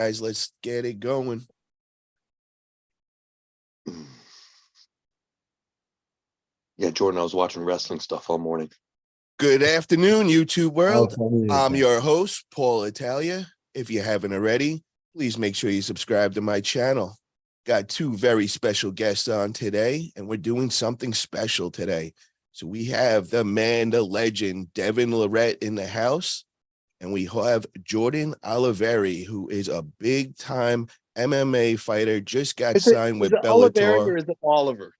Guys, let's get it going. Yeah, Jordan, I was watching wrestling stuff all morning. Good afternoon, YouTube world. I'm Oh, your host, Paul Italia. If you haven't already, please make sure you subscribe to my channel. Got two very special guests on today, and we're doing something special today. So we have the man, the legend, Devon Larratt in the house, and we have Jordan Oliveri, who is a big-time MMA fighter, just got signed with Bellator. Oliveri or is it Oliver?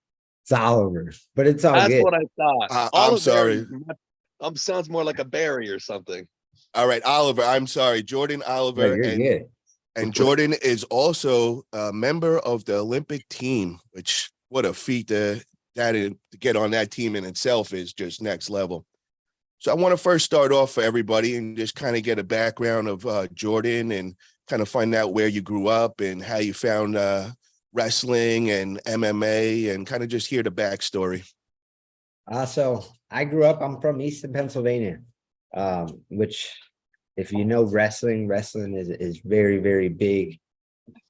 It's Oliver, but it's all That's good. what I thought. I'm sorry. Sounds more like a Barry or something. All right, Oliver, I'm sorry. Jordan Oliver. You're good. And Jordan is also a member of the Olympic team, which what a feat to get on that team in itself is just next level. So I want to first start off for everybody and just kind of get a background of Jordan and kind of find out where you grew up and how you found wrestling and MMA and kind of just hear the backstory. So I grew up, I'm from Easton, Pennsylvania, which if you know wrestling is very, very big.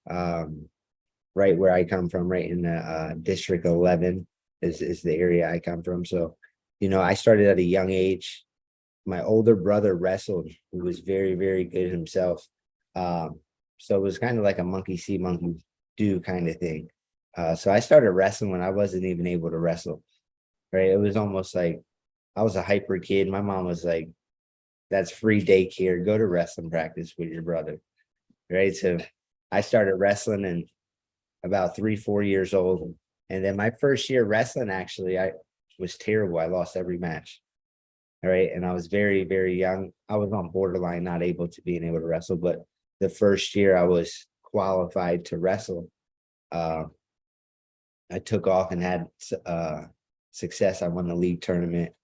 Right where I come from, right in the District 11 is the area I come from. So, I started at a young age. My older brother wrestled, who was very, very good himself. So it was kind of like a monkey see, monkey do kind of thing. So I started wrestling when I wasn't even able to wrestle. Right. It was almost like I was a hyper kid. My mom was like, that's free daycare. Go to wrestling practice with your brother. Right. So I started wrestling and about 3-4 years old. And then my first year wrestling, actually, I was terrible. I lost every match. All right. And I was very, very young. I was on borderline, not able to being able to wrestle. But the first year I was qualified to wrestle, I took off and had success. I won the league tournament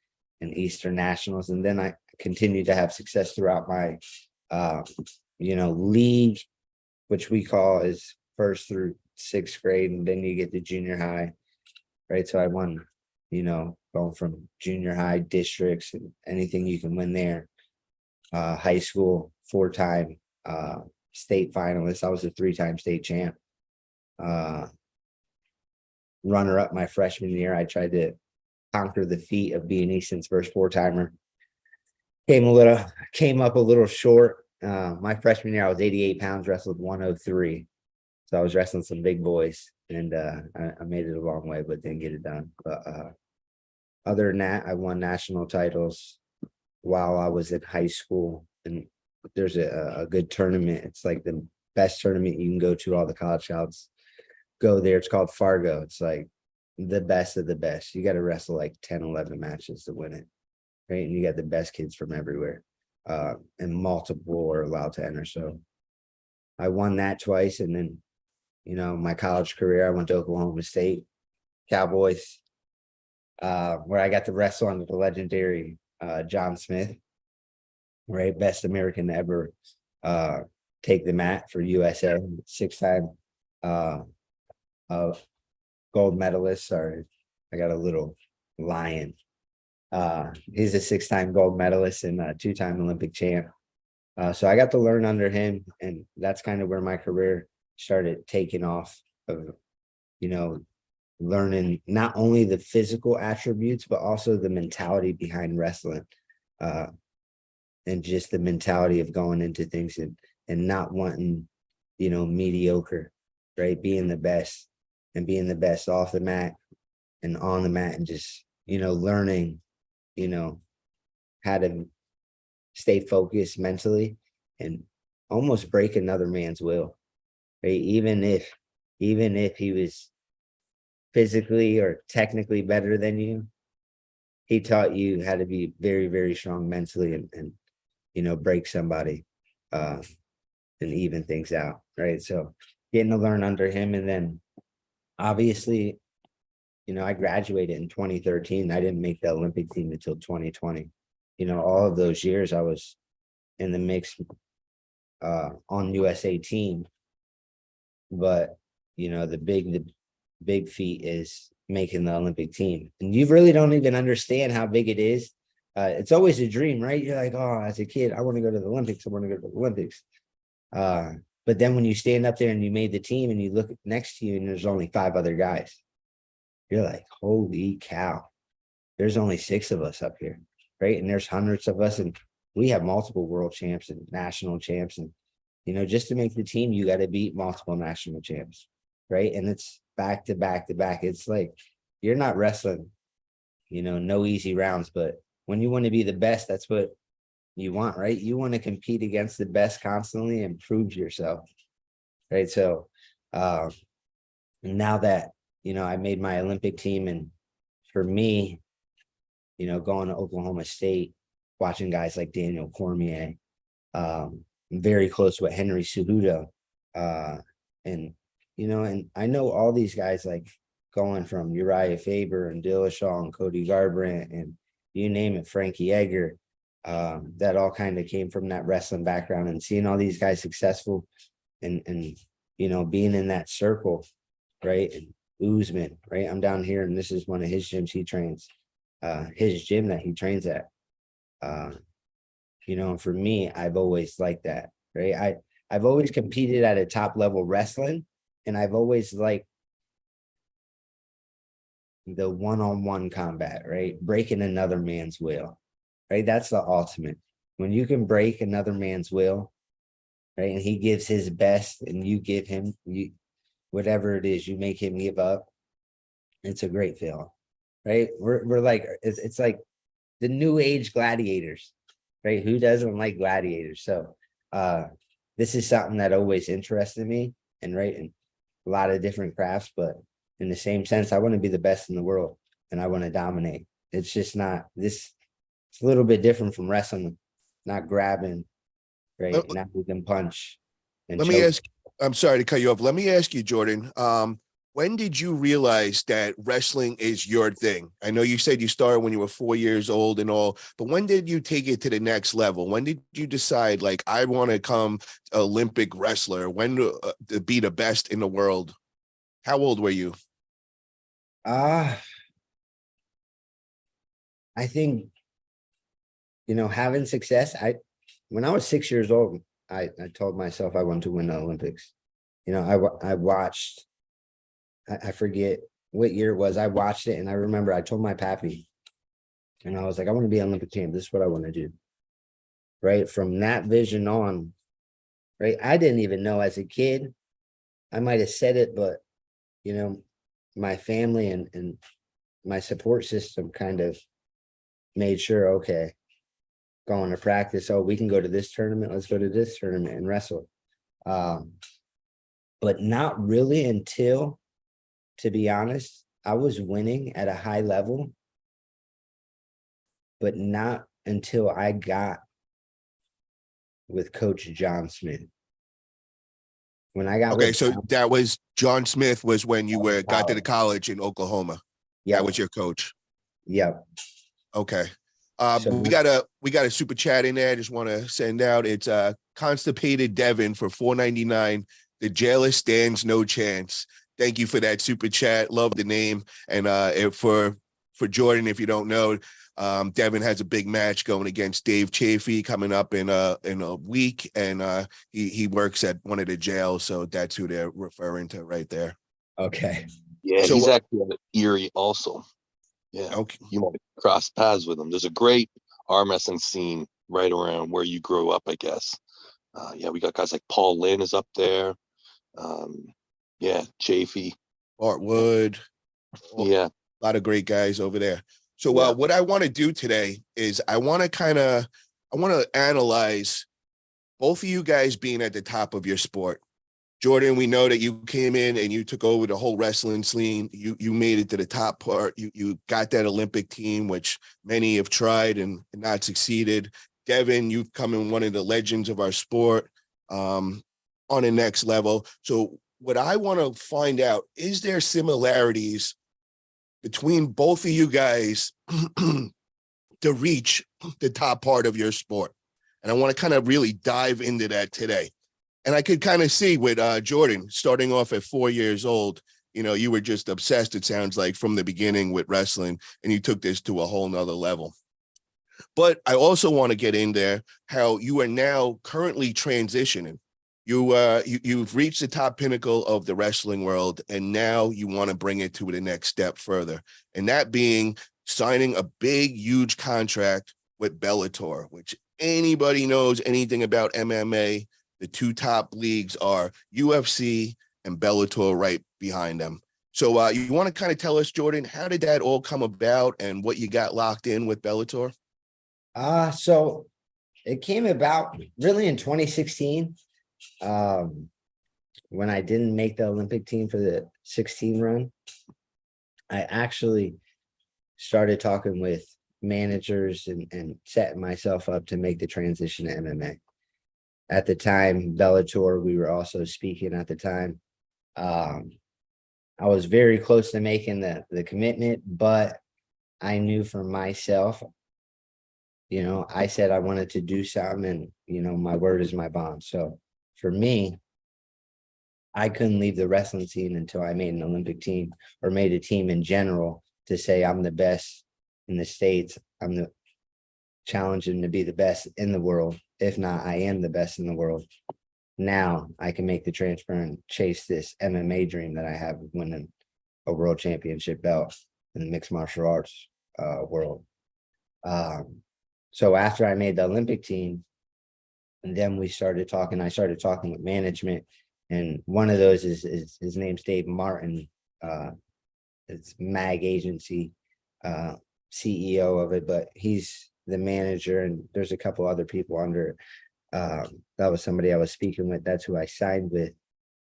and Eastern Nationals. And then I continued to have success throughout my, league, which we call is 1st through 6th grade. And then you get to junior high, right? So I won, going from junior high districts and anything you can win there. High school, 4-time state finalist. I was a 3-time state champ. Runner up my freshman year. I tried to conquer the feat of being Easton's first 4-timer. Came up a little short. My freshman year, I was 88 pounds, wrestled 103. So I was wrestling some big boys, and I made it a long way, but didn't get it done. But other than that, I won national titles while I was in high school. And there's a good tournament. It's like the best tournament you can go to. All the college scouts go there. It's called Fargo. It's like the best of the best. You got to wrestle like 10, 11 matches to win it. Right. And you got the best kids from everywhere. And multiple are allowed to enter. So I won that twice. And then, my college career, I went to Oklahoma State Cowboys, where I got to wrestle under the legendary John Smith, right? Best American to ever take the mat for USA, 6-time gold medalist. Sorry, I got a little lion. He's a 6-time gold medalist and a 2-time Olympic champ. So I got to learn under him, and that's kind of where my career started taking off of, learning not only the physical attributes, but also the mentality behind wrestling, and just the mentality of going into things and not wanting, mediocre, right? Being the best off the mat and on the mat, and just, learning, how to stay focused mentally and almost break another man's will, right? Even if he was physically or technically better than you, he taught you how to be very, very strong mentally and break somebody and even things out, right? So getting to learn under him. And then obviously, I graduated in 2013. I didn't make the Olympic team until 2020. All of those years I was in the mix on USA team. But, the big feat is making the Olympic team. And you really don't even understand how big it is. It's always a dream, right? You're like, oh, as a kid, I want to go to the Olympics. I want to go to the Olympics. But then when you stand up there and you made the team and you look next to you and there's only 5 other guys, you're like, holy cow, there's only 6 of us up here, right? And there's hundreds of us, and we have multiple world champs and national champs. And, just to make the team, you got to beat multiple national champs, right? And it's back to back to back. It's like, you're not wrestling, no easy rounds, but when you want to be the best, that's what you want, right? You want to compete against the best constantly and prove yourself, right? So now that I made my Olympic team, and for me, going to Oklahoma State, watching guys like Daniel Cormier, very close with Henry Cejudo, and and I know all these guys, like going from Uriah Faber and Dillashaw and Cody Garbrandt and you name it, Frankie Edgar. That all kind of came from that wrestling background, and seeing all these guys successful and being in that circle, right? And Usman, right? I'm down here and this is one of his gyms he trains, his gym that he trains at. And for me, I've always liked that, right? I've always competed at a top level wrestling, and I've always liked the one-on-one combat, right? Breaking another man's will. Right, that's the ultimate. When you can break another man's will, right, and he gives his best, and you give him whatever it is, you make him give up. It's a great feeling, right? We're like it's like the new age gladiators, right? Who doesn't like gladiators? So, this is something that always interested me, and right, in a lot of different crafts, but in the same sense, I want to be the best in the world, and I want to dominate. It's just not this. It's a little bit different from wrestling, not grabbing, right? Now we can punch. And Let me ask, I'm sorry to cut you off. Let me ask you, Jordan, when did you realize that wrestling is your thing? I know you said you started when you were 4 years old and all, but when did you take it to the next level? When did you decide, like, I want to become Olympic wrestler? When to be the best in the world? How old were you? I think, having success, when I was 6 years old, I told myself I wanted to win the Olympics. I watched, I forget what year it was. I watched it, and I remember I told my pappy, and I was like, I want to be an Olympic champ. This is what I want to do. Right. From that vision on, right. I didn't even know as a kid, I might have said it, but, my family and my support system kind of made sure, okay, going to practice. Oh, we can go to this tournament. Let's go to this tournament and wrestle. But not really until, to be honest, I was winning at a high level, but not until I got with Coach John Smith. When I got Okay, so that was John Smith was when you got to the college in Oklahoma. Yeah, that was your coach. Yep. Okay. So we got a super chat in there. I just want to send out. It's Constipated Devin for $4.99. The jailer stands no chance. Thank you for that super chat. Love the name. And for Jordan, if you don't know, Devin has a big match going against Dave Chaffee coming up in a week, and he works at one of the jails, so that's who they're referring to right there. Okay. Yeah, So, he's actually at Erie also. Yeah, okay. you might cross paths with him. There's a great arm wrestling scene right around where you grew up, I guess. Yeah, we got guys like Paul Lynn is up there. Yeah, Chaffee. Art Wood. Yeah. A lot of great guys over there. So Yeah. what I want to do today is I want to analyze both of you guys being at the top of your sport. Jordan, we know that you came in and you took over the whole wrestling scene. You made it to the top part. You got that Olympic team, which many have tried and not succeeded. Devin, you've come in one of the legends of our sport on the next level. So what I want to find out, is there similarities between both of you guys to reach the top part of your sport? And I want to kind of really dive into that today. And I could kind of see with Jordan, starting off at 4 years old, you were just obsessed, it sounds like, from the beginning with wrestling, and you took this to a whole nother level. But I also want to get in there how you are now currently transitioning. You've reached the top pinnacle of the wrestling world, and now you want to bring it to the next step further, and that being signing a big, huge contract with Bellator, which anybody knows anything about MMA, the two top leagues are UFC and Bellator right behind them. So you want to kind of tell us, Jordan, how did that all come about and what you got locked in with Bellator? So it came about really in 2016. When I didn't make the Olympic team for the 16 run, I actually started talking with managers and setting myself up to make the transition to MMA. At the time, Bellator, we were also speaking at the time. I was very close to making the commitment, but I knew for myself, I said I wanted to do something, and, my word is my bond. So for me, I couldn't leave the wrestling scene until I made an Olympic team or made a team in general to say I'm the best in the States. I'm the challenging to be the best in the world. If not, I am the best in the world. Now I can make the transfer and chase this MMA dream that I have of winning a world championship belt in the mixed martial arts world. So after I made the Olympic team, and then I started talking with management, and one of those is his name's Dave Martin. It's MAG agency, CEO of it, but he's the manager, and there's a couple other people under. That was somebody I was speaking with. That's who I signed with,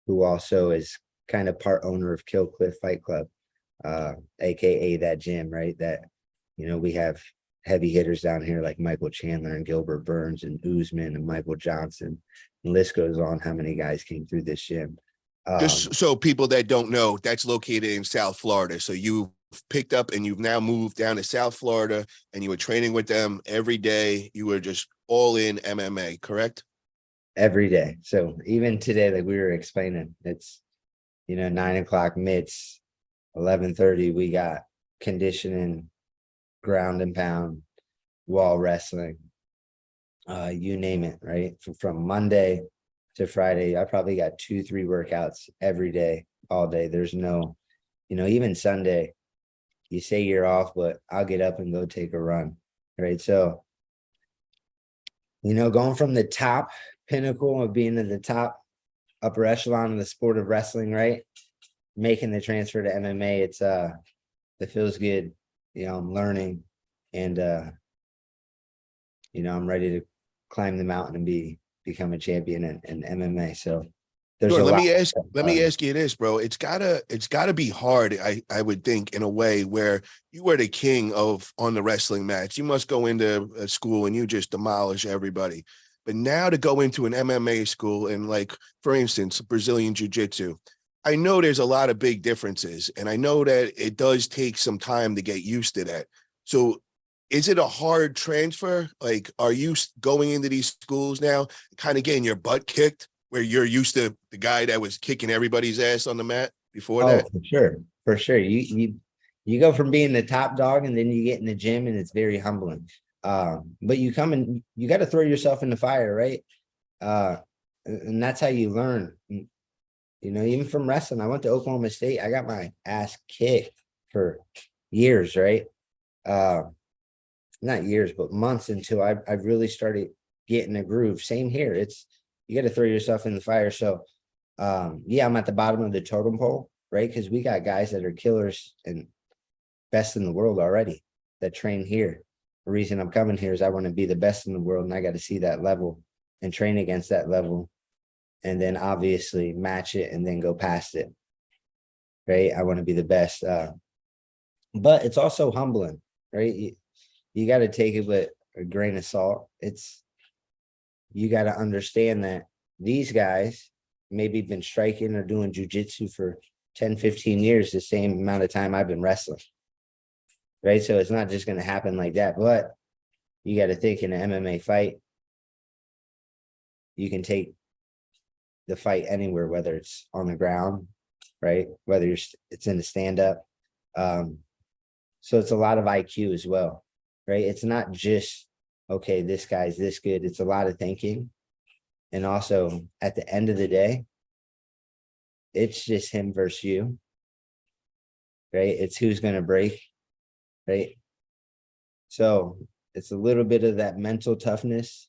who also is kind of part owner of Kill Cliff Fight Club, aka that gym, right? That, we have heavy hitters down here like Michael Chandler and Gilbert Burns and Usman and Michael Johnson. And list goes on how many guys came through this gym. Just so people that don't know, that's located in South Florida. So you've picked up and you've now moved down to South Florida, and you were training with them every day. You were just all in MMA, correct? Every day. So even today, like we were explaining, it's 9:00 mitts, 11:30 we got conditioning, ground and pound, wall wrestling, you name it, right? From Monday to Friday, I probably got 2-3 workouts every day, all day. There's no, even Sunday, you say you're off, but I'll get up and go take a run, right? So, going from the top pinnacle of being in the top upper echelon of the sport of wrestling, right? Making the transfer to MMA, it feels good. I'm learning, and I'm ready to climb the mountain and become a champion in MMA. So there's Sure, a let lot. me ask you this, bro. It's gotta be hard, I would think, in a way where you were the king on the wrestling match. You must go into a school and you just demolish everybody. But now to go into an MMA school and, like, for instance, Brazilian Jiu-Jitsu, I know there's a lot of big differences, and I know that it does take some time to get used to that. So is it a hard transfer? Like, are you going into these schools now, kind of getting your butt kicked, where you're used to the guy that was kicking everybody's ass on the mat before that? For sure. For sure. You go from being the top dog, and then you get in the gym, and it's very humbling. But you come and you got to throw yourself in the fire, right? And that's how you learn. Even from wrestling, I went to Oklahoma State. I got my ass kicked for years, right? Not years, but months until I really started getting a groove. Same here. You got to throw yourself in the fire. So, yeah, I'm at the bottom of the totem pole, right? Because we got guys that are killers and best in the world already that train here. The reason I'm coming here is I want to be the best in the world, and I got to see that level and train against that level, and then obviously match it and then go past it, right? I want to be the best. But it's also humbling, right? You got to take it with a grain of salt. You got to understand that these guys maybe been striking or doing jujitsu for 10, 15 years, the same amount of time I've been wrestling, right? So it's not just going to happen like that. But you got to think, in an MMA fight, you can take the fight anywhere, whether it's on the ground, right? Whether it's in the stand-up. So it's a lot of IQ as well, right? It's not just, okay, this guy's this good. It's a lot of thinking. And also at the end of the day, it's just him versus you, right? It's who's going to break, right? So it's a little bit of that mental toughness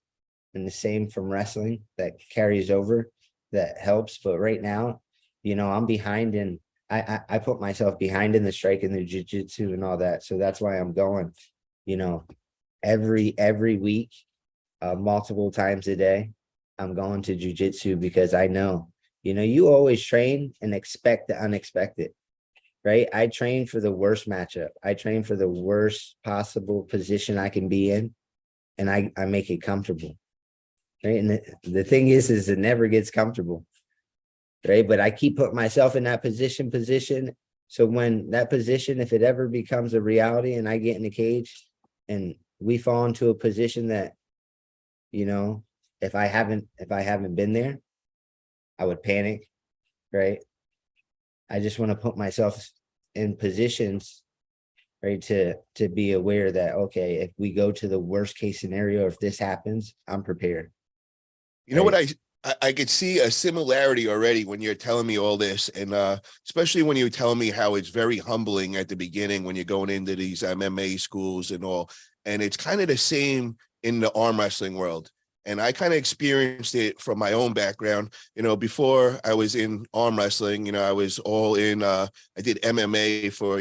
and the same from wrestling that carries over, that helps. But right now, I'm behind in, I put myself behind in the strike and the jiu-jitsu and all that. So that's why I'm going, you know, every week, multiple times a day, I'm going to jiu-jitsu because I know, you always train and expect the unexpected, right? I train for the worst matchup. I train for the worst possible position I can be in, and I make it comfortable, right? And the thing is it never gets comfortable, right? But I keep putting myself in that position. So when that position, if it ever becomes a reality and I get in the cage and we fall into a position that, if I haven't been there, I would panic, right? I just want to put myself in positions, right, to be aware that, okay, if we go to the worst case scenario, if this happens, I'm prepared. You know what Right. I could see a similarity already when you're telling me all this, and especially when you're telling me how it's very humbling at the beginning when you're going into these MMA schools and all, and it's kind of the same in the arm wrestling world. And I kind of experienced it from my own background. Before I was in arm wrestling, I was all in, I did MMA for,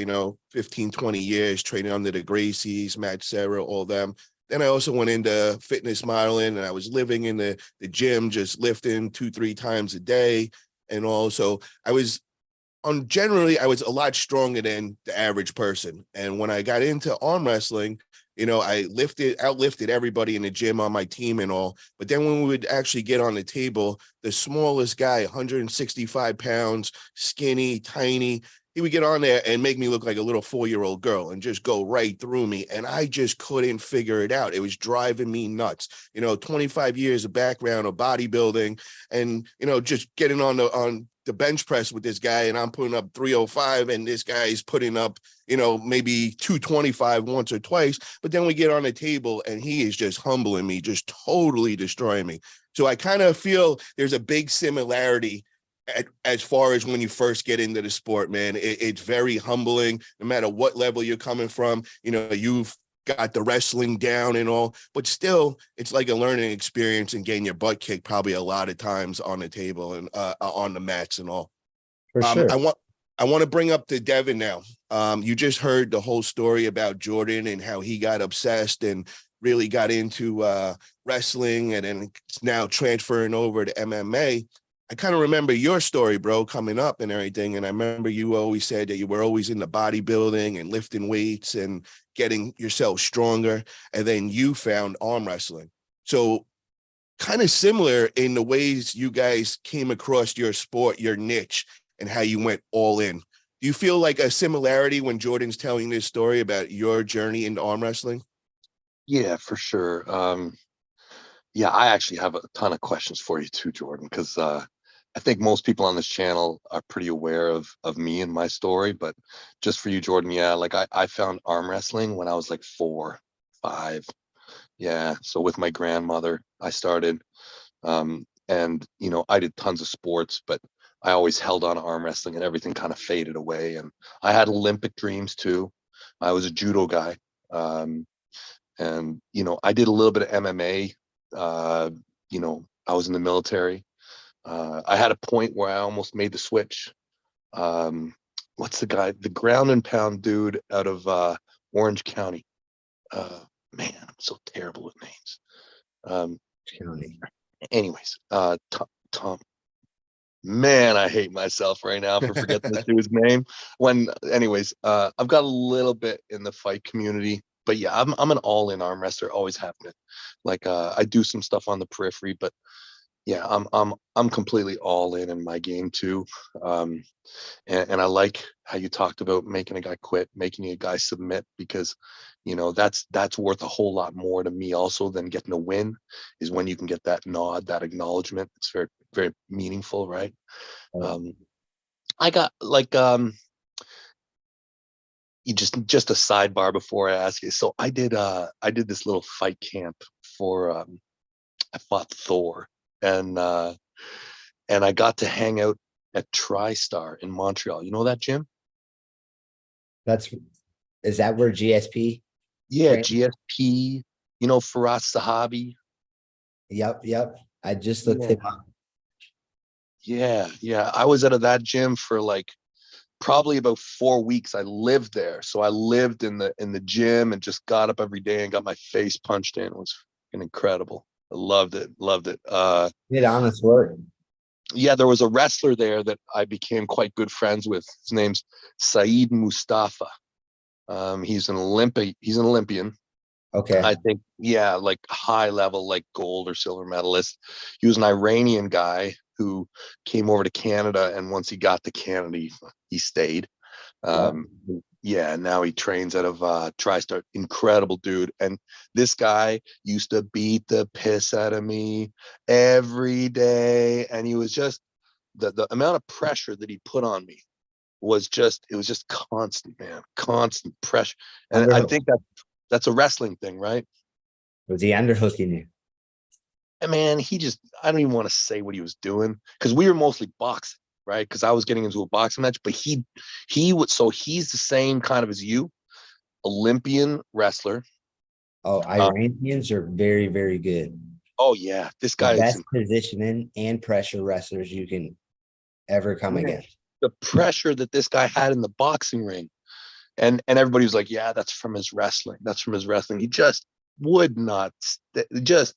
15, 20 years, training under the Gracies, Matt Serra, all them. Then I also went into fitness modeling, and I was living in the gym, just lifting 2-3 times a day. And also I was generally, I was a lot stronger than the average person. And when I got into arm wrestling, I outlifted everybody in the gym on my team and all. But then when we would actually get on the table, the smallest guy, 165 pounds, skinny, tiny, he would get on there and make me look like a little 4-year-old girl and just go right through me. And I just couldn't figure it out. It was driving me nuts. 25 years of background of bodybuilding and, just getting on the bench press with this guy, and I'm putting up 305 and this guy's putting up, maybe 225 once or twice. But then we get on the table and he is just humbling me, just totally destroying me. So I kind of feel there's a big similarity as far as when you first get into the sport, man. It's very humbling, no matter what level you're coming from. You've got the wrestling down and all, but still it's like a learning experience and getting your butt kicked probably a lot of times on the table and on the mats and all. For sure. I want to bring up to Devin now. You just heard the whole story about Jordan and how he got obsessed and really got into wrestling, and then it's now transferring over to MMA. I kind of remember your story, bro, coming up and everything. And I remember you always said that you were always into bodybuilding and lifting weights and getting yourself stronger. And then you found arm wrestling. So kind of similar in the ways you guys came across your sport, your niche, and how you went all in. Do you feel like a similarity when Jordan's telling this story about your journey into arm wrestling? Yeah, for sure. Yeah, I actually have a ton of questions for you too, Jordan, because I think most people on this channel are pretty aware of me and my story. But just for you, Jordan, yeah, like I found arm wrestling when I was like 4, 5. Yeah, so with my grandmother, I started, and I did tons of sports, but I always held on to arm wrestling, and everything kind of faded away. And I had Olympic dreams too. I was a judo guy, and I did a little bit of MMA. I was in the military. I had a point where I almost made the switch. Um, what's the guy, the ground and pound dude out of Orange County? Man, I'm so terrible with names. County. Anyways, Tom. Man, I hate myself right now for forgetting this dude's name. Anyways, I've got a little bit in the fight community, but yeah, I'm an all-in arm wrestler, always have been. Like, I do some stuff on the periphery, but yeah, I'm completely all in my game too. Um, and I like how you talked about making a guy quit, making a guy submit, because that's worth a whole lot more to me also than getting a win. Is when you can get that nod, that acknowledgement. It's very, very meaningful, right? um I got like, you just a sidebar before I ask you. So I did this little fight camp for I fought Thor. and I got to hang out at TriStar in Montreal. You know that gym? Is that where GSP Yeah, train? GSP. You know Faraz Sahabi. Yep. I just looked Yeah. him up. Yeah. I was out of that gym for like probably about 4 weeks. I lived there, so I lived in the gym and just got up every day and got my face punched in. It was incredible. I loved it. Did honest work. Yeah, there was a wrestler there that I became quite good friends with. His name's Saeed Mustafa. He's an Olympian. Okay. I think, yeah, like high level, like gold or silver medalist. He was an Iranian guy who came over to Canada, and once he got to Canada, he stayed. Yep. Yeah, now he trains out of TriStar. Incredible dude. And this guy used to beat the piss out of me every day. And he was just the amount of pressure that he put on me it was just constant, man. Constant pressure. And I Underhook. think that's a wrestling thing, right? Was he underhooking you? And man, I don't even want to say what he was doing because we were mostly boxing, right? Because I was getting into a boxing match, but he's the same kind of as you, Olympian wrestler. Oh, Iranians are very, very good. Oh yeah, this The guy is best positioning and pressure wrestlers you can ever come against. the pressure that this guy had in the boxing ring, and everybody was like, yeah, that's from his wrestling. That's from his wrestling. He just would not just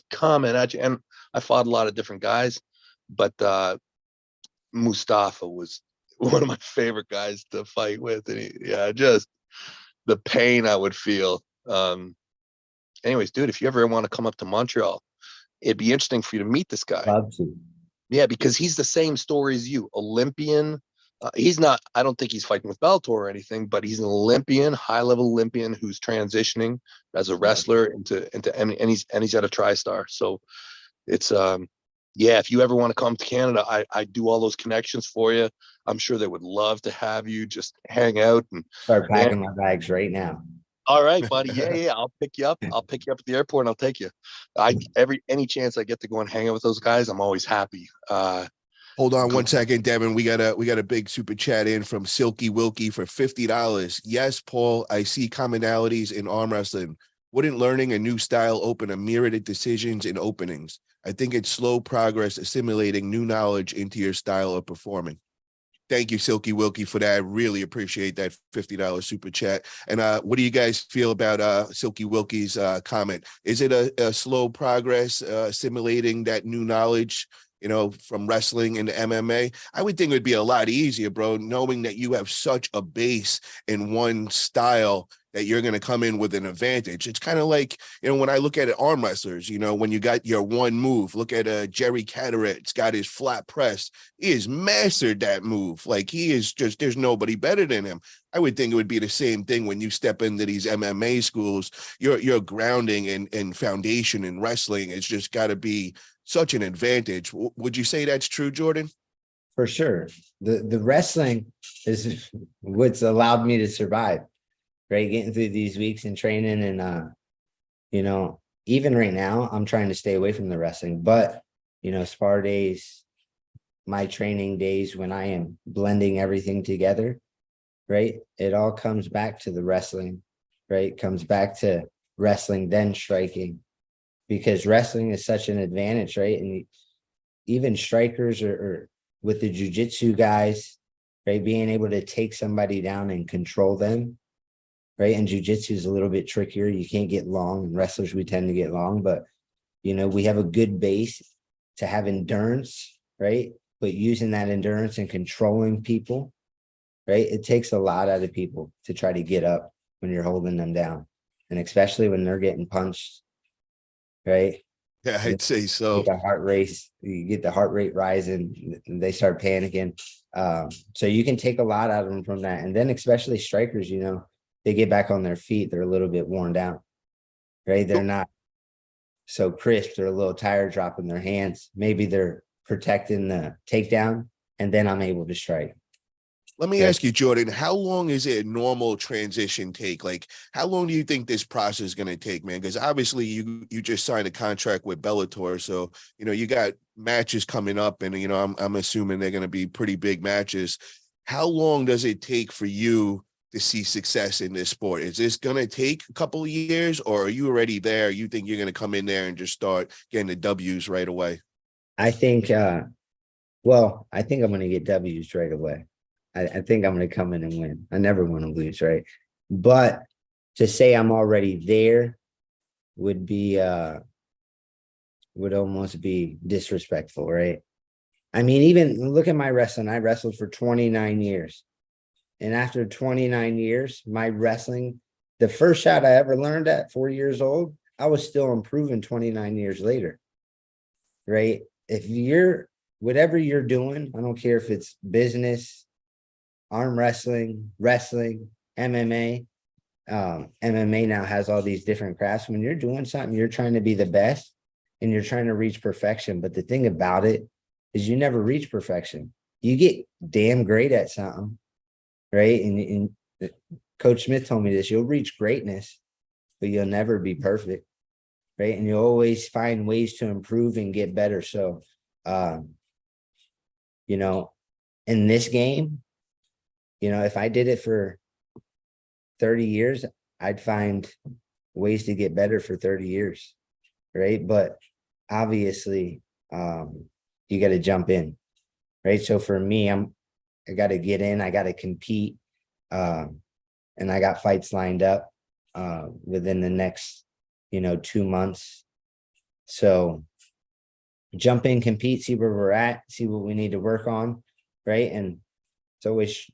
coming at you. And I fought a lot of different guys, but Mustafa was one of my favorite guys to fight with, and just the pain I would feel. Anyways, dude, if you ever want to come up to Montreal, it'd be interesting for you to meet this guy. Love to. Yeah, because he's the same story as you, Olympian. He's not. I don't think he's fighting with Bellator or anything, but he's an Olympian, high level Olympian who's transitioning as a wrestler into and he's at a TriStar. So it's yeah. If you ever want to come to Canada, I do all those connections for you. I'm sure they would love to have you just hang out and Start man. packing my bags right now. All right, buddy. Yeah. I'll pick you up. I'll pick you up at the airport and I'll take you. Any chance I get to go and hang out with those guys, I'm always happy. Hold on one second, Devin. We got a big super chat in from Silky Wilkie for $50. Yes, Paul, I see commonalities in arm wrestling. Wouldn't learning a new style open a myriad of decisions and openings? I think it's slow progress assimilating new knowledge into your style of performing. Thank you, Silky Wilkie, for that. I really appreciate that $50 super chat. And what do you guys feel about Silky Wilkie's comment? Is it a slow progress assimilating that new knowledge, from wrestling into MMA? I would think it would be a lot easier, bro, knowing that you have such a base in one style that you're going to come in with an advantage. It's kind of like, when I look at arm wrestlers, when you got your one move, look at Jerry Cadderett's got his flat press. He has mastered that move. Like he is just, there's nobody better than him. I would think it would be the same thing when you step into these MMA schools. Your grounding and foundation in wrestling has just got to be such an advantage. Would you say that's true, Jordan? For sure. The wrestling is what's allowed me to survive, right? Getting through these weeks and training and, even right now, I'm trying to stay away from the wrestling, but, spar days, my training days when I am blending everything together, right? It all comes back to the wrestling, right? Comes back to wrestling, then striking, because wrestling is such an advantage, right? And even strikers or with the jujitsu guys, right? Being able to take somebody down and control them, right? And jujitsu is a little bit trickier. You can't get long. And wrestlers, we tend to get long, but we have a good base to have endurance, right? But using that endurance and controlling people, right? It takes a lot out of people to try to get up when you're holding them down. And especially when they're getting punched, right? Yeah, I'd say so. You get the heart rate rising, and they start panicking. So you can take a lot out of them from that. And then especially strikers, they get back on their feet. They're a little bit worn down, right? They're not so crisp. They're a little tired dropping their hands. Maybe they're protecting the takedown, and then I'm able to strike. Let me Okay. ask you, Jordan, how long is a normal transition take? Like, how long do you think this process is going to take, man? Because obviously you just signed a contract with Bellator. So, you got matches coming up and, I'm assuming they're going to be pretty big matches. How long does it take for you to see success in this sport? Is this going to take a couple of years, or are you already there? You think you're going to come in there and just start getting the W's right away? I think, I think I'm going to get W's right away. I think I'm going to come in and win. I never want to lose, right? But to say I'm already there would be, would almost be disrespectful, right? I mean, even look at my wrestling. I wrestled for 29 years. And after 29 years, my wrestling, the first shot I ever learned at 4 years old, I was still improving 29 years later, right? If you're, whatever you're doing, I don't care if it's business, arm wrestling, MMA. MMA now has all these different crafts. When you're doing something, you're trying to be the best and you're trying to reach perfection. But the thing about it is you never reach perfection. You get damn great at something, right? And Coach Smith told me this, you'll reach greatness, but you'll never be perfect, right? And you'll always find ways to improve and get better. So, in this game, if I did it for 30 years, I'd find ways to get better for 30 years, right? But obviously, you got to jump in, right? So for me, I got to get in, I got to compete, and I got fights lined up within the next, 2 months. So jump in, compete, see where we're at, see what we need to work on, right? And it's always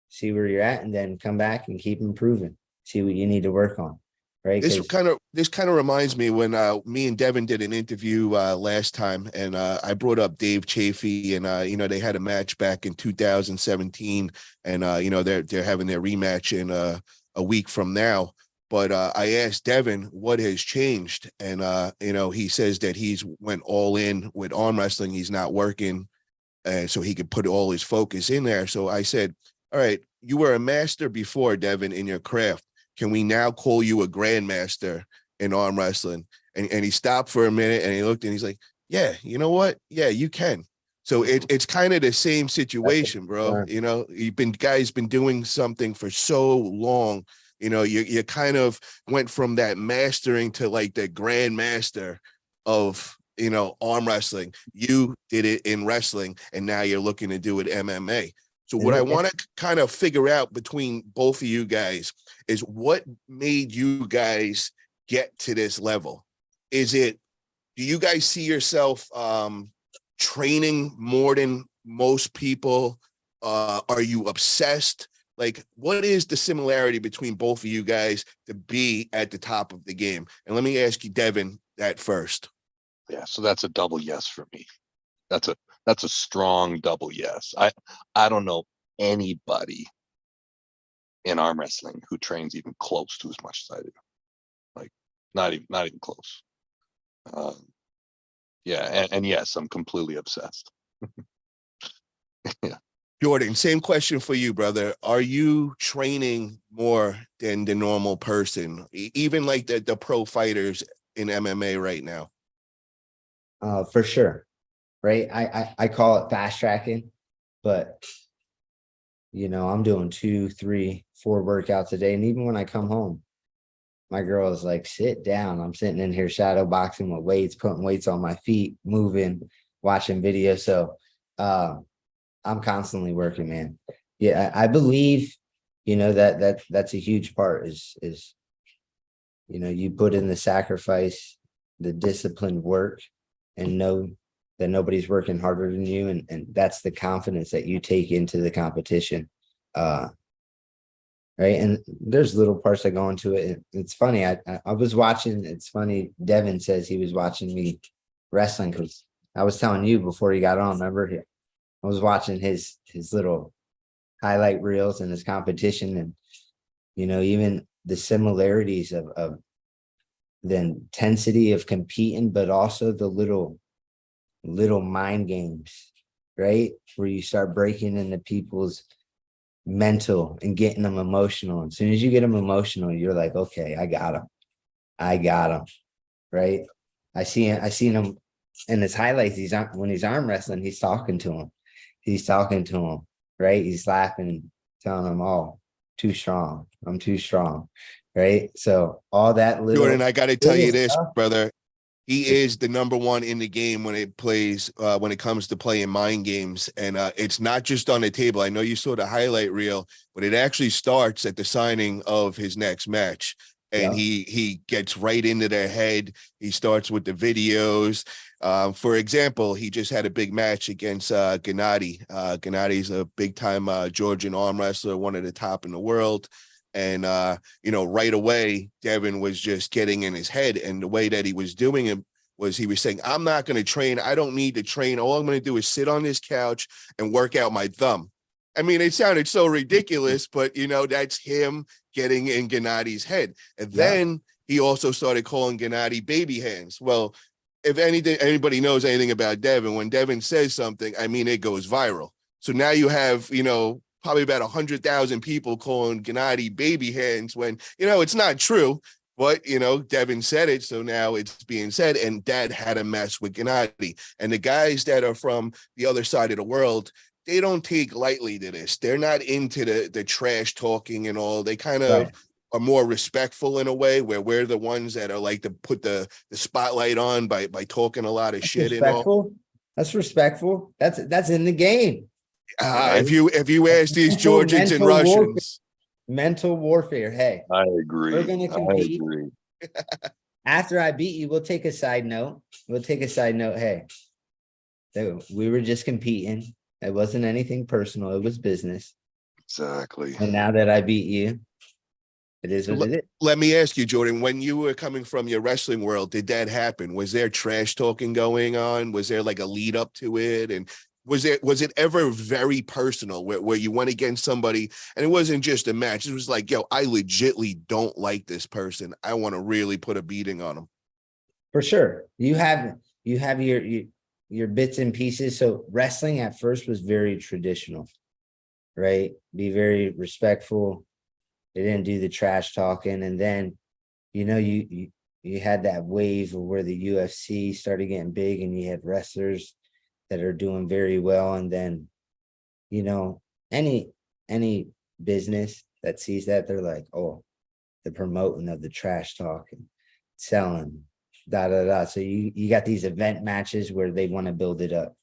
see where you're at and then come back and keep improving, see what you need to work on, right? This kind of reminds me when me and Devin did an interview last time, and I brought up Dave Chaffee, and they had a match back in 2017, and they're having their rematch in a week from now. But I asked Devin what has changed, and he says that he's went all in with arm wrestling. He's not working, so he could put all his focus in there. So I said, all right, you were a master before, Devin, in your craft. Can we now call you a grandmaster in arm wrestling? And he stopped for a minute and he looked and he's like, yeah, you know what? Yeah, you can. So it's kind of the same situation, bro. Guys been doing something for so long. You kind of went from that mastering to like the grandmaster of arm wrestling. You did it in wrestling, and now you're looking to do it MMA. So what I want to kind of figure out between both of you guys is what made you guys get to this level. Do you guys see yourself training more than most people? Are you obsessed? Like, what is the similarity between both of you guys to be at the top of the game? And let me ask you, Devin, that first. Yeah, so that's a double yes for me. That's a strong double yes. I don't know anybody in arm wrestling who trains even close to as much as I do. Like not even close. Yeah, and yes, I'm completely obsessed. Yeah. Jordan, same question for you, brother. Are you training more than the normal person, even like the pro fighters in MMA right now? For sure, right? I call it fast tracking, but I'm doing 2, 3, 4 workouts a day. And even when I come home, my girl is like, sit down. I'm sitting in here shadow boxing with weights, putting weights on my feet, moving, watching videos. So I'm constantly working, man. Yeah, I believe, that's a huge part is you put in the sacrifice, the disciplined work, and know that nobody's working harder than you. And that's the confidence that you take into the competition. Right. And there's little parts that go into it. It's funny. I was watching, it's funny. Devin says he was watching me wrestling because I was telling you before he got on, remember, I was watching his little highlight reels and his competition, and even the similarities of the intensity of competing, but also the little mind games, right? Where you start breaking into people's mental and getting them emotional. As soon as you get them emotional, you're like, okay, I got him. I got him. Right. I seen him in his highlights. When he's arm wrestling, he's talking to him. He's talking to him. Right. He's laughing, telling him, oh, too strong. I'm too strong. Right. So all that Jordan, I got to tell little you this, stuff. brother. He is the number one in the game when it comes to playing mind games. And it's not just on the table. I know you saw the highlight reel, but it actually starts at the signing of his next match. And Yeah. he gets right into their head. He starts with the videos. For example, he just had a big match against Gennady. Gennady's a big-time Georgian arm wrestler, one of the top in the world. And right away, Devin was just getting in his head. And the way that he was doing it was he was saying, I'm not going to train. I don't need to train. All I'm going to do is sit on this couch and work out my thumb. I mean, it sounded so ridiculous, but that's him getting in Gennady's head. And then he also started calling Gennady baby hands. Well, if anybody knows anything about Devin, when Devin says something, I mean, it goes viral. So now you have, probably about 100,000 people calling Gennady baby hands when, it's not true. But, Devin said it, so now it's being said, and Dad had a mess with Gennady. And the guys that are from the other side of the world, they don't take lightly to this. They're not into the trash talking and all. They kind of are more respectful in a way, where we're the ones that are like to put the spotlight on by talking a lot of shit and all. That's respectful. That's in the game. If you ask these Georgians and Russians, mental warfare. Hey, I agree. We're gonna compete. I agree. After I beat you, we'll take a side note. Hey, we were just competing. It wasn't anything personal. It was business. Exactly. And now that I beat you, it is what it is. Let me ask you, Jordan, when you were coming from your wrestling world, did that happen? Was there trash talking going on? Was there like a lead up to it? And was it ever very personal where you went against somebody and it wasn't just a match? It was like, yo, I legitly don't like this person. I want to really put a beating on them. For sure. You have your bits and pieces. So wrestling at first was very traditional, right? Be very respectful. They didn't do the trash talking. And then, you had that wave of where the UFC started getting big and you had wrestlers that are doing very well. And then, any business that sees that, they're like, oh, the promoting of the trash talk and selling, So you got these event matches where they want to build it up,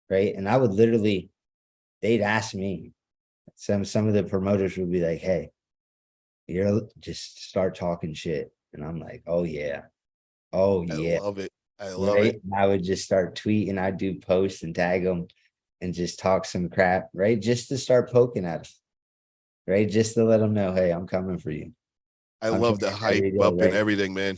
right? And I would they'd ask me, some of the promoters would be like, hey, you're just start talking shit. And I'm like, oh yeah. Oh yeah. I love it. I love it. And I would just start tweeting. I'd do posts and tag them and just talk some crap, right? Just to start poking at them, right? Just to let them know, hey, I'm coming for you. I love the hype up and everything, man.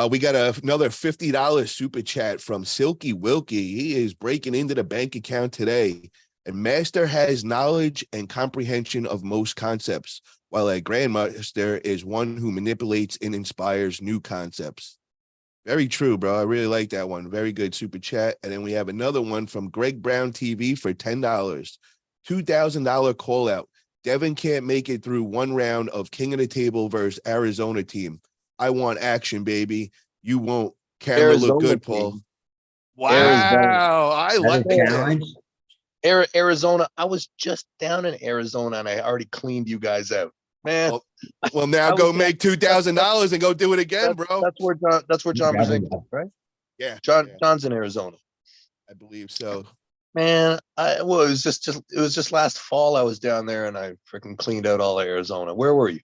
We got another $50 super chat from Silky Wilkie. He is breaking into the bank account today. And master has knowledge and comprehension of most concepts, while a grandmaster is one who manipulates and inspires new concepts. Very true, bro. I really like that one. Very good super chat. And then we have another one from Greg Brown TV for $10. $2,000 call out. Devin can't make it through one round of King of the Table versus Arizona team. I want action, baby. You won't. Camera Arizona look good, team. Paul. Wow. Arizona. I like that. Arizona. I was just down in Arizona and I already cleaned you guys out, man. Well, now go make $2,000 and go do it again, bro. That's where John Brzezinski is, right? Yeah. John's in Arizona. I believe so. Man, it was just last fall I was down there and I freaking cleaned out all of Arizona. Where were you?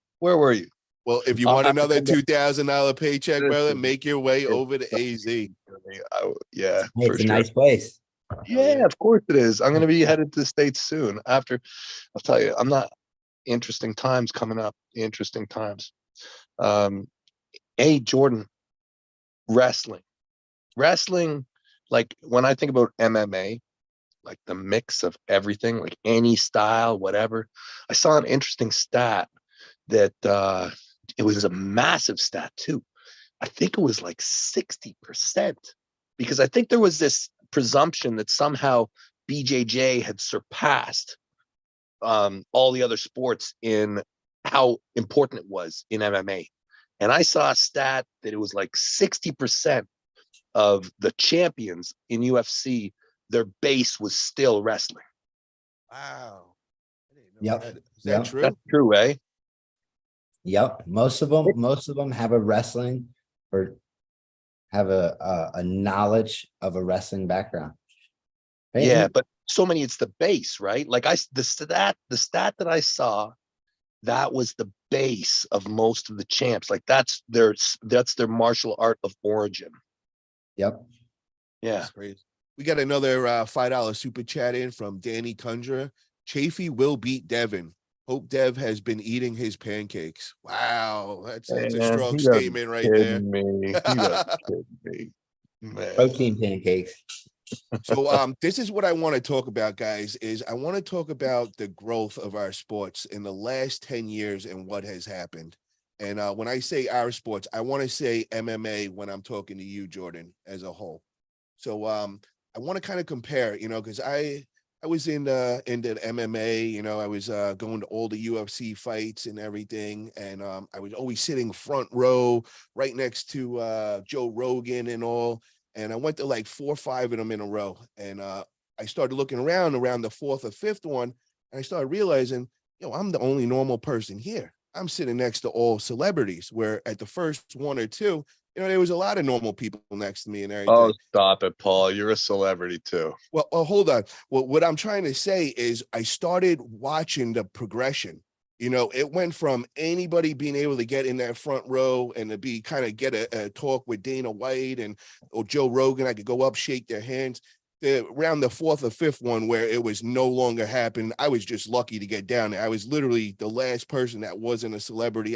Well, if you want another $2,000 paycheck, brother, make your way over to AZ. Yeah, it's a nice place. Yeah, of course it is. I'm going to be headed to the States soon. I'll tell you, I'm not. Interesting times coming up. Interesting times. Hey, Jordan, wrestling. Like when I think about MMA, like the mix of everything, like any style, whatever. I saw an interesting stat that it was a massive stat too. I think it was like 60%, because I think there was this presumption that somehow BJJ had surpassed all the other sports in how important it was in MMA. And I saw a stat that it was like 60% of the champions in UFC, their base was still wrestling. Wow. I didn't know Yep. that. Is that Yep. true? That's true, eh? Yep. Most of them have a wrestling or have a knowledge of a wrestling background. Right? Yeah, And but so many, it's the base, right? Like the stat that I saw, that was the base of most of the champs. Like that's their martial art of origin. yep. Yeah. That's crazy. We got another $5 super chat in from Danny Tundra. Chaffee will beat Devin. Hope Dev has been eating his pancakes. Wow, that's a Man, strong you gotta be statement right there. kidding me. You gotta be kidding me. Man. Protein pancakes. So this is what I want to talk about, guys, is I want to talk about the growth of our sports in the last 10 years and what has happened. And when I say our sports, I want to say MMA when I'm talking to you, Jordan, as a whole. So I want to kind of compare, because I was into MMA, I was going to all the UFC fights and everything. And I was always sitting front row right next to Joe Rogan and all. And I went to like 4 or 5 of them in a row. And I started looking around the 4th or 5th one. And I started realizing, I'm the only normal person here. I'm sitting next to all celebrities, where at the first 1 or 2, there was a lot of normal people next to me and everything. Oh, stop it, Paul. You're a celebrity too. Well, hold on. Well, what I'm trying to say is I started watching the progression. It went from anybody being able to get in that front row and to be kind of get a talk with Dana White or Joe Rogan. I could go up, shake their hands. Around the 4th or 5th one where it was no longer happening, I was just lucky to get down there. I was literally the last person that wasn't a celebrity.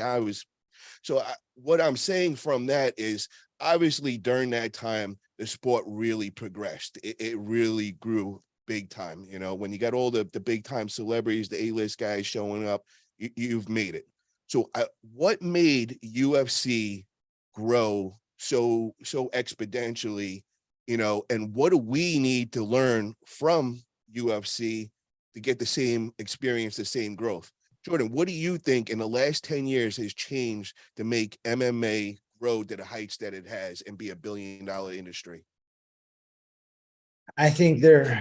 What I'm saying from that is obviously during that time, the sport really progressed. It really grew big time. When you got all the big time celebrities, the A-list guys showing up, you've made it. So what made UFC grow so exponentially, and what do we need to learn from UFC to get the same experience, the same growth? Jordan, what do you think in the last 10 years has changed to make MMA grow to the heights that it has and be $1 billion industry? I think the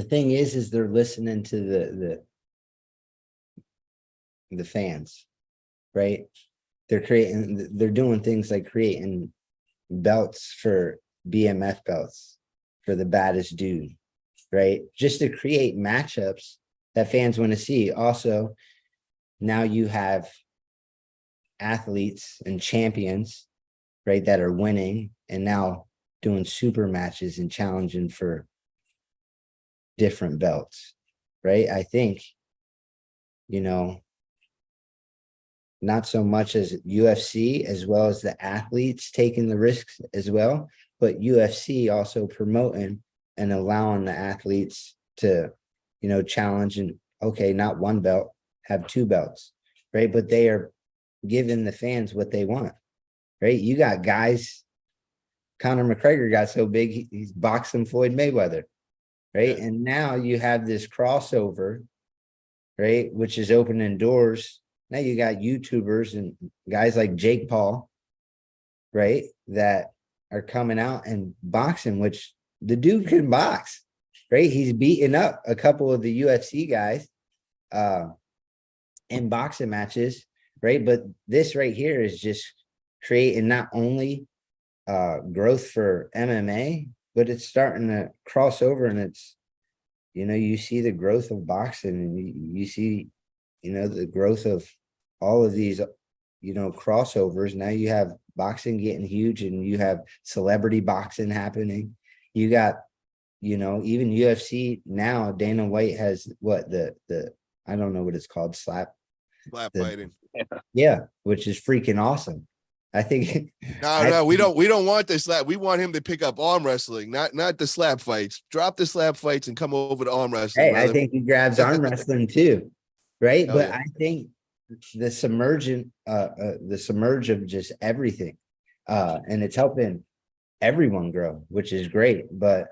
thing is they're listening to the fans, right? They're doing things like creating belts for BMF belts for the baddest dude, right? Just to create matchups that fans want to see. Also, now you have athletes and champions, right, that are winning and now doing super matches and challenging for different belts, right? I think, not so much as UFC as well as the athletes taking the risks as well, but UFC also promoting and allowing the athletes to, challenge and, okay, not 1 belt, have 2 belts, right? But they are giving the fans what they want, right? You got guys, Conor McGregor got so big, he's boxing Floyd Mayweather, right? Yeah. And now you have this crossover, right, which is opening doors. Now you got YouTubers and guys like Jake Paul, right, that are coming out and boxing, which the dude can box, right? He's beating up a couple of the UFC guys in boxing matches, right? But this right here is just creating not only growth for MMA, but it's starting to cross over, and it's, you see the growth of boxing, and you see, the growth of all of these, crossovers. Now you have boxing getting huge, and you have celebrity boxing happening. You got, even UFC now, Dana White has what the I don't know what it's called, slap Fighting. Yeah, which is freaking awesome. I think No, we don't want the slap. We want him to pick up arm wrestling, not the slap fights. Drop the slap fights and come over to arm wrestling. Hey, brother. I think he grabs arm wrestling too, right? Oh, But yeah. I think the submerge of just everything, and it's helping everyone grow, which is great. But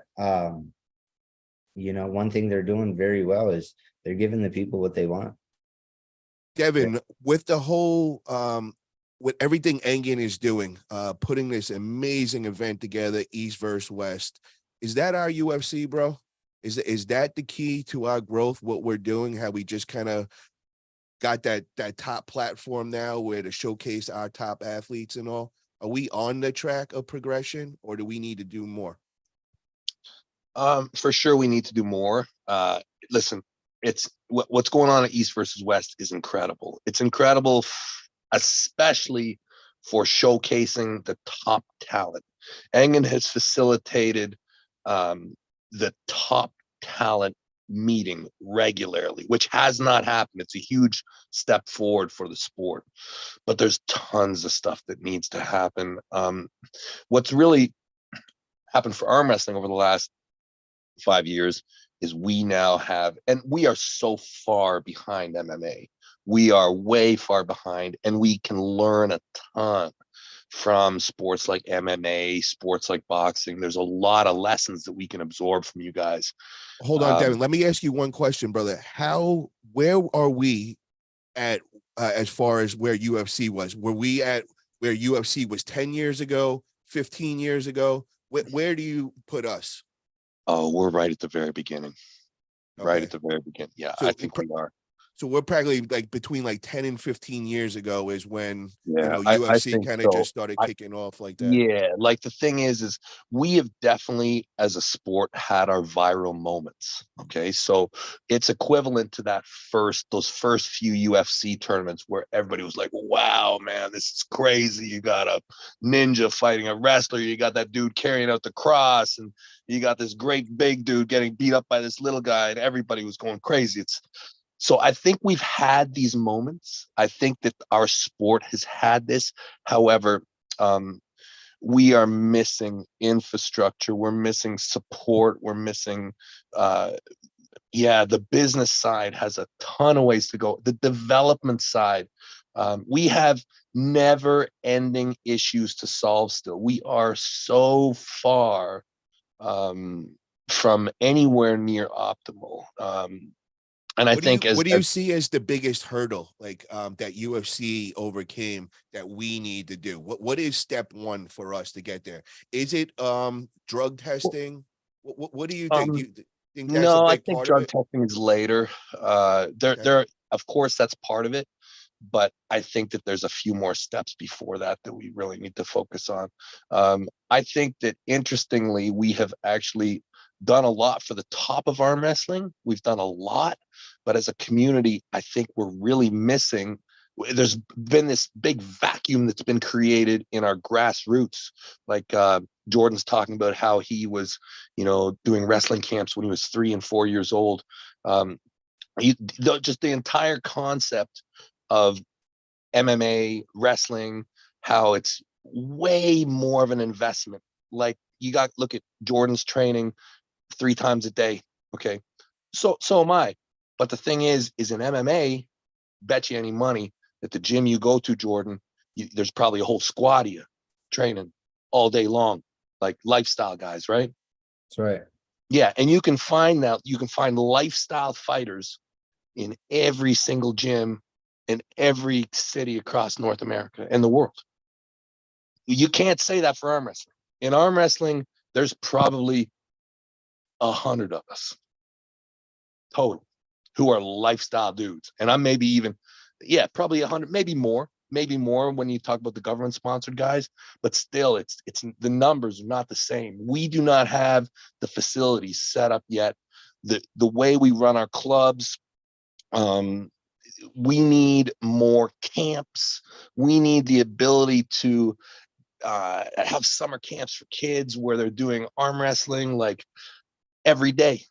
one thing they're doing very well is they're giving the people what they want. Devin, with the whole with everything Engen is doing, putting this amazing event together, East versus West, is that our UFC, bro? Is that the key to our growth? What we're doing, how we just kind of got that top platform now, where to showcase our top athletes and all? Are we on the track of progression, or do we need to do more? For sure, we need to do more. Listen, it's what's going on at East versus West is incredible. It's incredible, especially for showcasing the top talent. Engen has facilitated the top talent meeting regularly, which has not happened. It's a huge step forward for the sport, but there's tons of stuff that needs to happen. What's really happened for arm wrestling over the last 5 years is we now have, and we are so far behind MMA. We are way far behind, and we can learn a ton from sports like MMA, sports like boxing. There's a lot of lessons that we can absorb from you guys. Hold on, Devin. Let me ask you one question, brother. Where are we at as far as where UFC was? Were we at where UFC was 10 years ago, 15 years ago? Where do you put us? Oh, we're right at the very beginning. Right Okay. at the very beginning. Yeah, So I think we are. So we're practically like between like 10 and 15 years ago is when, Yeah, I UFC think kind of so. just started kicking off like that. Yeah, like the thing is we have definitely as a sport had our viral moments. Okay. So it's equivalent to those first few UFC tournaments where everybody was like, wow, man, this is crazy. You got a ninja fighting a wrestler, you got that dude carrying out the cross, and you got this great big dude getting beat up by this little guy, and everybody was going crazy. So I think we've had these moments. I think that our sport has had this. However, we are missing infrastructure. We're missing support. We're missing, the business side has a ton of ways to go. The development side, we have never ending issues to solve still. We are so far from anywhere near optimal. And I think What do you see as the biggest hurdle like that UFC overcame that we need to do? What is step one for us to get there? Is it drug testing? What do you think? Do you think that's a no, I big think part of drug it? testing is later. Okay. There, of course, that's part of it, but I think that there's a few more steps before that we really need to focus on. I think that interestingly, we have actually done a lot for the top of arm wrestling. We've done a lot, but as a community, I think we're really missing. There's been this big vacuum that's been created in our grassroots. Like Jordan's talking about how he was, doing wrestling camps when he was 3 and 4 years old. Just the entire concept of MMA wrestling, how it's way more of an investment. Like you got look at Jordan's training 3 times a day. Okay. So am I. But the thing is in MMA, bet you any money that the gym you go to, Jordan, there's probably a whole squad of you training all day long, like lifestyle guys, right? That's right. Yeah. And you can find lifestyle fighters in every single gym in every city across North America and the world. You can't say that for arm wrestling. In arm wrestling, there's probably 100 of us total who are lifestyle dudes. And I'm maybe even, probably 100, maybe more when you talk about the government sponsored guys, but still it's the numbers are not the same. We do not have the facilities set up yet. The way we run our clubs, we need more camps. We need the ability to have summer camps for kids where they're doing arm wrestling like every day,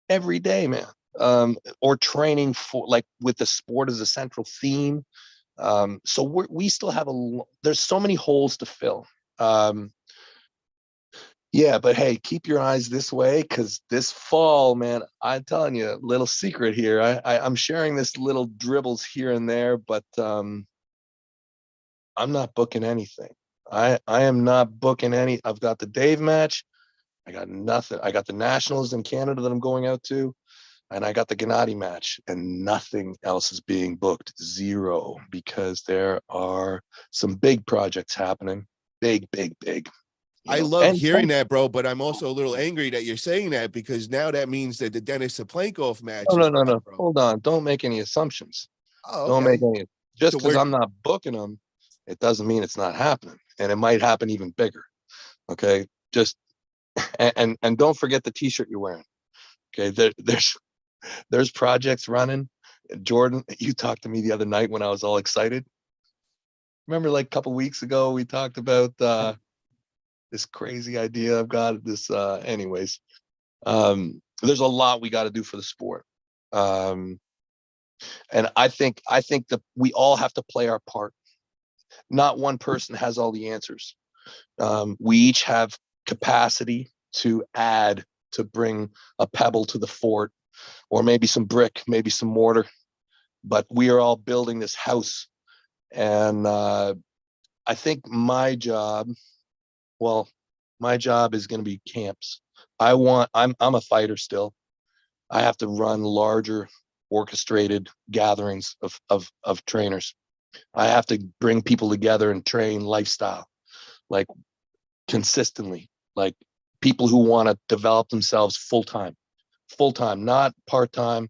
man. Or training for like with the sport as a central theme. So we still have there's so many holes to fill. Yeah, but hey, keep your eyes this way because this fall, man, I'm telling you a little secret here. I'm sharing this little dribbles here and there, but I'm not booking anything. I am not booking any. I've got the Dave match. I got nothing. I got the nationals in Canada that I'm going out to, and I got the Gennady match, and nothing else is being booked. Zero, because there are some big projects happening. Big, big, big. I love hearing that, bro, but I'm also a little angry that you're saying that, because now that means that the Dennis Saplenko match no, is no, no, gone, no. bro. Hold on. Don't make any assumptions. Oh, Don't make okay. any. Just So because I'm not booking them, it doesn't mean it's not happening, and it might happen even bigger. Okay, just and don't forget the T-shirt you're wearing. Okay, there's projects running. Jordan, you talked to me the other night when I was all excited. Remember, like a couple weeks ago, we talked about this crazy idea I've got. This, anyways. There's a lot we got to do for the sport, and I think that we all have to play our part. Not one person has all the answers. We each have capacity to add, to bring a pebble to the fort, or maybe some brick, maybe some mortar. But we are all building this house, and I think my job, well, my job is going to be camps. I'm a fighter still. I have to run larger orchestrated gatherings of trainers. I have to bring people together and train lifestyle, like consistently, like people who want to develop themselves full-time, not part-time,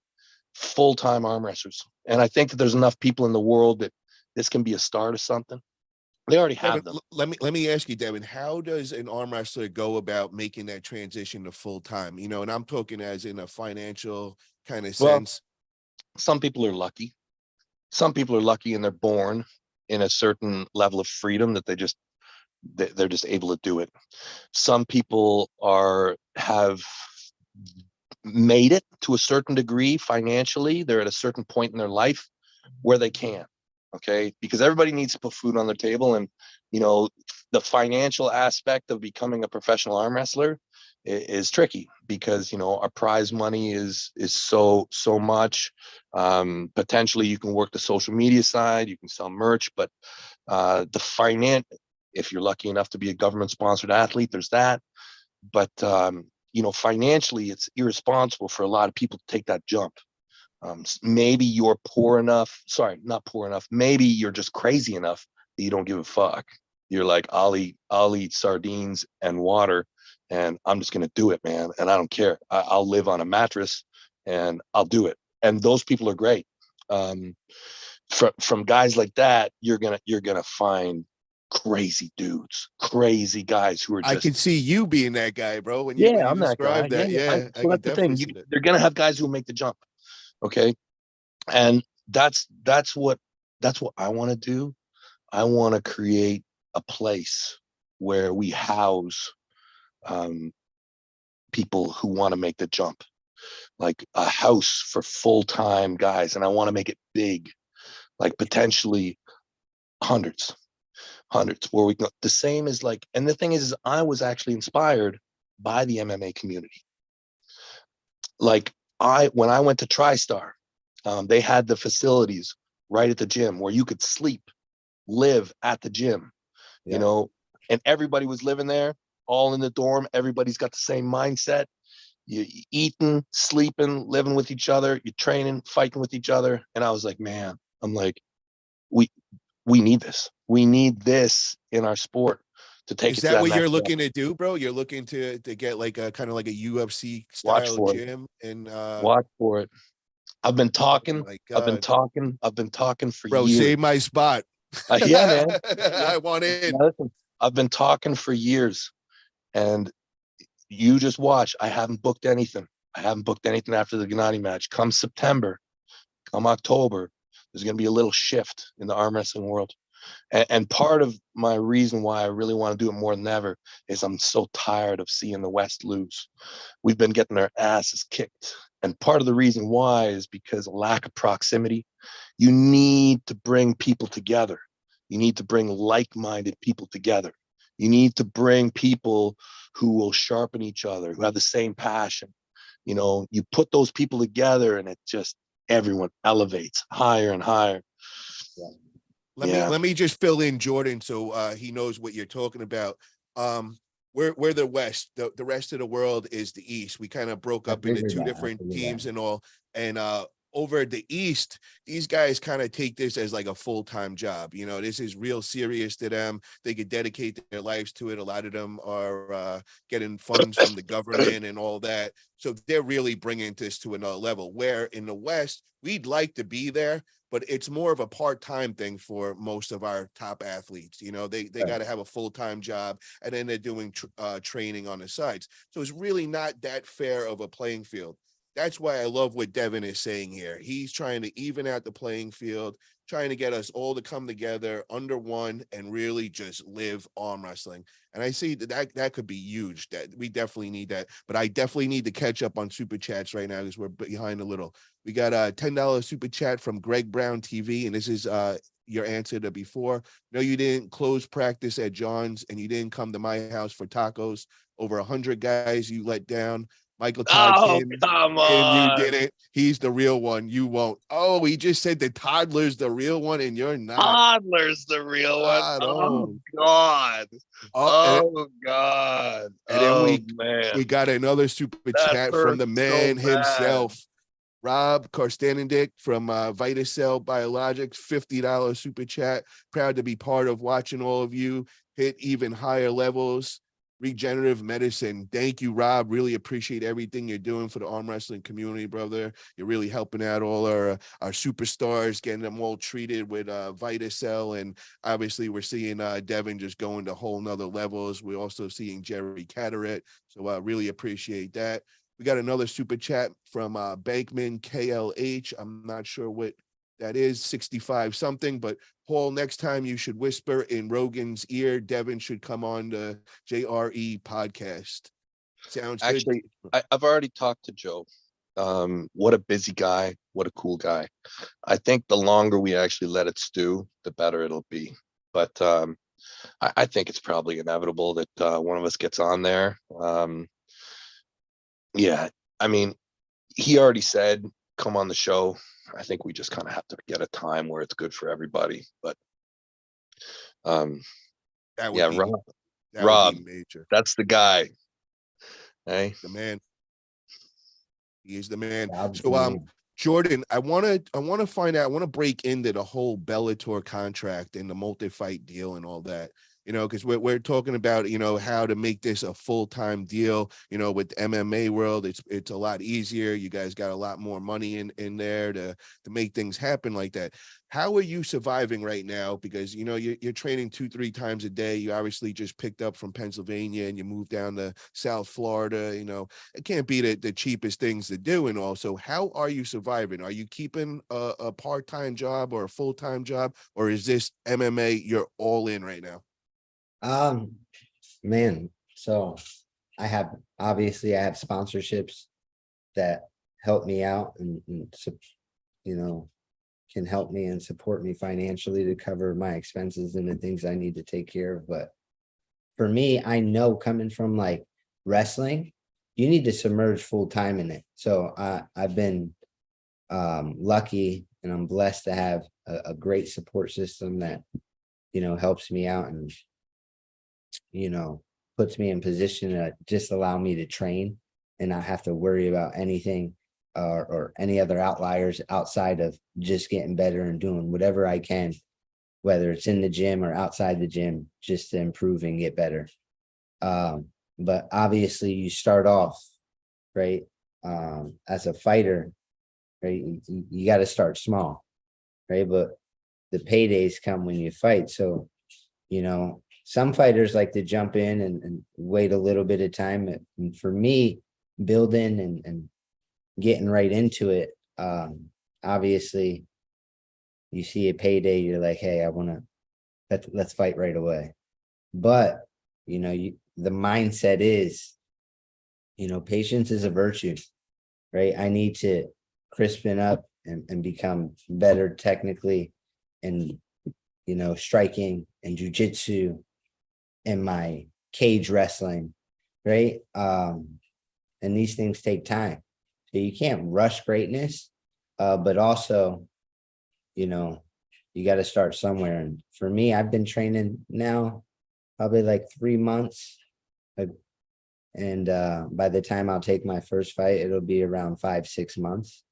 full-time arm wrestlers. And I think that there's enough people in the world that this can be a start of something. They already Devin, have them. let me ask you, Devin, how does an arm wrestler go about making that transition to full time? You know, and I'm talking as in a financial kind of Well, sense. some people are lucky. Some people are lucky and they're born in a certain level of freedom that they're just able to do it. Some people have made it to a certain degree financially. They're at a certain point in their life where they can. Okay, because everybody needs to put food on their table, and the financial aspect of becoming a professional arm wrestler is tricky, because our prize money is so much. Potentially you can work the social media side, you can sell merch, but the finance, if you're lucky enough to be a government sponsored athlete, there's that. But financially it's irresponsible for a lot of people to take that jump. Maybe you're poor enough, sorry, not poor enough, maybe you're just crazy enough that you don't give a fuck. You're like, I'll eat sardines and water, and I'm just gonna do it, man, and I don't care. I'll live on a mattress and I'll do it. And those people are great. From guys like that, you're gonna find crazy dudes, crazy guys who are I can just, see you being that guy, bro. When yeah, you I'm that guy. describe that, yeah, I So can that's the definitely thing. see that. They're gonna have guys who make the jump. Okay, and that's what I want to do. I want to create a place where we house people who want to make the jump, like a house for full-time guys, and I want to make it big, like potentially hundreds, where we can, the same as like. And the thing is I was actually inspired by the MMA community. Like, when I went to TriStar, they had the facilities right at the gym where you could sleep, live at the gym, Yeah. and everybody was living there, all in the dorm. Everybody's got the same mindset. You eating, sleeping, living with each other, you're training, fighting with each other. And I was like, man, I'm like, we need this. We need this in our sport to take Is it to that that what you're next looking level. to do, bro? You're looking to get like a kind of like a UFC Watch style for it. gym, and Watch for it. I've been oh talking. my I've been God, talking. I've been talking for bro, years. save my spot. Yeah, man. Yeah. I want in. Now, listen, I've been talking for years, and you just watch. I haven't booked anything. I haven't booked anything after the Gennady match. Come September, come October, there's going to be a little shift in the arm wrestling world. And part of my reason why I really want to do it more than ever is I'm so tired of seeing the West lose. We've been getting our asses kicked. And part of the reason why is because of lack of proximity. You need to bring people together. You need to bring like-minded people together. You need to bring people who will sharpen each other, who have the same passion. You put those people together and it just, everyone elevates higher and higher. Yeah. Let me just fill in Jordan so he knows what you're talking about. we're the West. The rest of the world is the East. We kind of broke I up into figured two that. I different figured teams that. and all. And over the East, these guys kind of take this as like a full-time job. You know, this is real serious to them. They could dedicate their lives to it. A lot of them are getting funds from the government and all that. So they're really bringing this to another level, where in the West, we'd like to be there, but it's more of a part-time thing for most of our top athletes. You know, they Right. got to have a full-time job, and then they're doing training on the sides. So it's really not that fair of a playing field. That's why I love what Devin is saying here. He's trying to even out the playing field, trying to get us all to come together under one and really just live arm wrestling. And I see that could be huge. That we definitely need that. But I definitely need to catch up on super chats right now because we're behind a little. We got a $10 super chat from Greg Brown TV, and this is your answer to before. No, you didn't close practice at John's, and you didn't come to my house for tacos. Over 100 guys you let down. Michael Todd Oh, Kim, come you on. did it. He's the real one. You won't. Oh, he just said the toddler's the real one, and you're not. Toddler's the real one. God, Oh oh. God. Oh, Oh God. and then Oh we man. got another super That chat from the hurts so man bad. himself, Rob Karstanendick from Vitacell Biologics, $50 super chat. Proud to be part of watching all of you hit even higher levels. Regenerative medicine. Thank you, Rob. Really appreciate everything you're doing for the arm wrestling community, brother. You're really helping out all our superstars, getting them all treated with Vitacell. And obviously, we're seeing Devin just going to whole nother levels. We're also seeing Jerry Cataract. So I really appreciate that. We got another super chat from Bankman KLH. I'm not sure what that is, 65 something, but Paul, next time you should whisper in Rogan's ear, Devin should come on the JRE podcast. Sounds good. Actually, I've already talked to Joe. What a busy guy. What a cool guy. I think the longer we actually let it stew, the better it'll be. But I think it's probably inevitable that one of us gets on there. Yeah, I mean, he already said, come on the show. I think we just kind of have to get a time where it's good for everybody. But That would yeah, be Rob, major. that's the guy. Hey, The man. He is the man. Rob's the So man. Jordan, I want to find out, I want to break into the whole Bellator contract and the multi-fight deal and all that. You know, because we're talking about, you know, how to make this a full-time deal. You know, with MMA world, it's a lot easier. You guys got a lot more money in there to make things happen like that. How are you surviving right now? Because, you know, you're training 2-3 times a day. You obviously just picked up from Pennsylvania and you moved down to South Florida. You know, it can't be the cheapest things to do. And also, how are you surviving? Are you keeping a part-time job or a full-time job, or is this MMA you're all in right now? Man, so I have sponsorships that help me out and you know, can help me and support me financially to cover my expenses and the things I need to take care of. But for me, I know coming from like wrestling, you need to submerge full time in it. So I've been lucky and I'm blessed to have a great support system that, you know, helps me out and, you know, puts me in position to just allow me to train and not have to worry about anything or any other outliers outside of just getting better and doing whatever I can, whether it's in the gym or outside the gym, just to improve and get better. But obviously you start off, right? As a fighter, right? You got to start small, right? But the paydays come when you fight. So, you know, some fighters like to jump in and wait a little bit of time. And for me, building and getting right into it, obviously you see a payday, you're like, hey, I want to, let's fight right away. But, you know, the mindset is, you know, patience is a virtue, right? I need to crispen up and become better technically and, you know, striking and jujitsu and my cage wrestling, right? And these things take time. So you can't rush greatness, but also, you know, you got to start somewhere. And for me, I've been training now probably like 3 months. And by the time I'll take my first fight, it'll be around 5-6 months.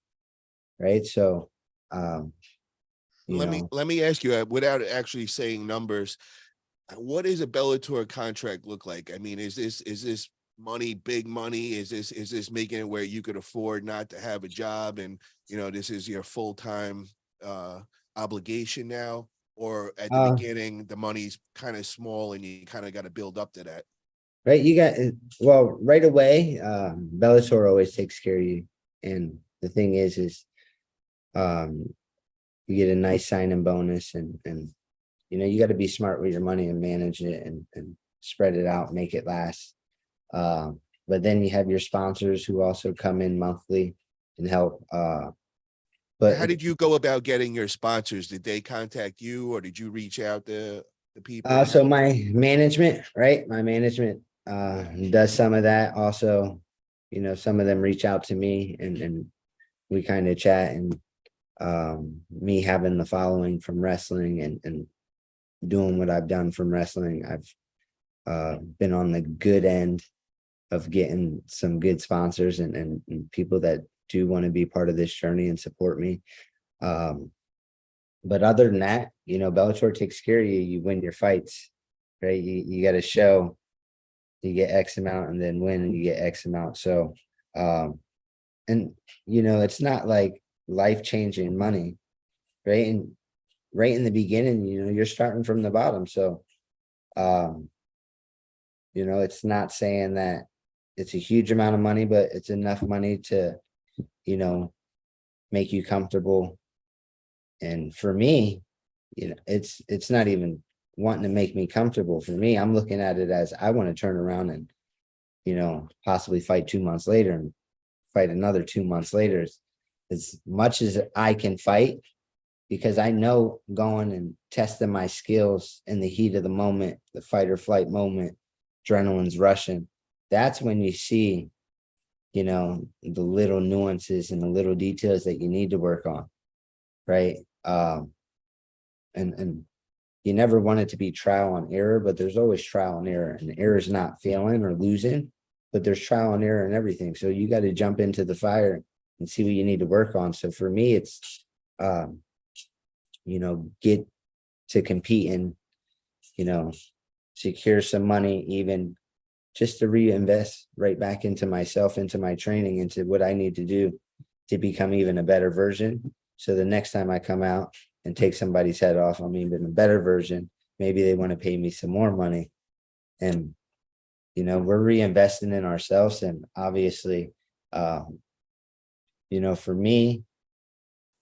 Right. So Let me ask you, without actually saying numbers, what does a Bellator contract look like? I mean, is this money, big money? Is this making it where you could afford not to have a job and this is your full-time obligation now? Or at the beginning, the money's kind of small and you kind of got to build up to that? right. You got, well, right away, Bellator always takes care of you. And the thing is you get a nice signing bonus and you got to be smart with your money and manage it and spread it out, make it last. But then you have your sponsors who also come in monthly and help. But how did you go about getting your sponsors? Did they contact you or did you reach out to the people? so my management, right? My management does some of that. Also, some of them reach out to me and we kind of chat, and me having the following from wrestling and doing what I've done from wrestling, I've been on the good end of getting some good sponsors and people that do want to be part of this journey and support me. But other than that, Bellator takes care of you. You win your fights, right? You got to show you get X amount and then win and you get X amount. So, and it's not like life-changing money, right? And right in the beginning, you're starting from the bottom. So, it's not saying that it's a huge amount of money, but it's enough money to, make you comfortable. And for me, it's not even wanting to make me comfortable. For me, I'm looking at it as I want to turn around and, possibly fight 2 months later and fight another 2 months later. As much as I can fight, because I know going and testing my skills in the heat of the moment, the fight or flight moment, adrenaline's rushing. That's when you see, the little nuances and the little details that you need to work on. Right. And you never want it to be trial and error, but there's always trial and error, and error is not failing or losing, but there's trial and error and everything. So you got to jump into the fire and see what you need to work on. So for me, it's, get to compete and, secure some money, even just to reinvest right back into myself, into my training, into what I need to do to become even a better version. So the next time I come out and take somebody's head off, I'm even a better version. Maybe they want to pay me some more money. And, we're reinvesting in ourselves. And obviously, for me,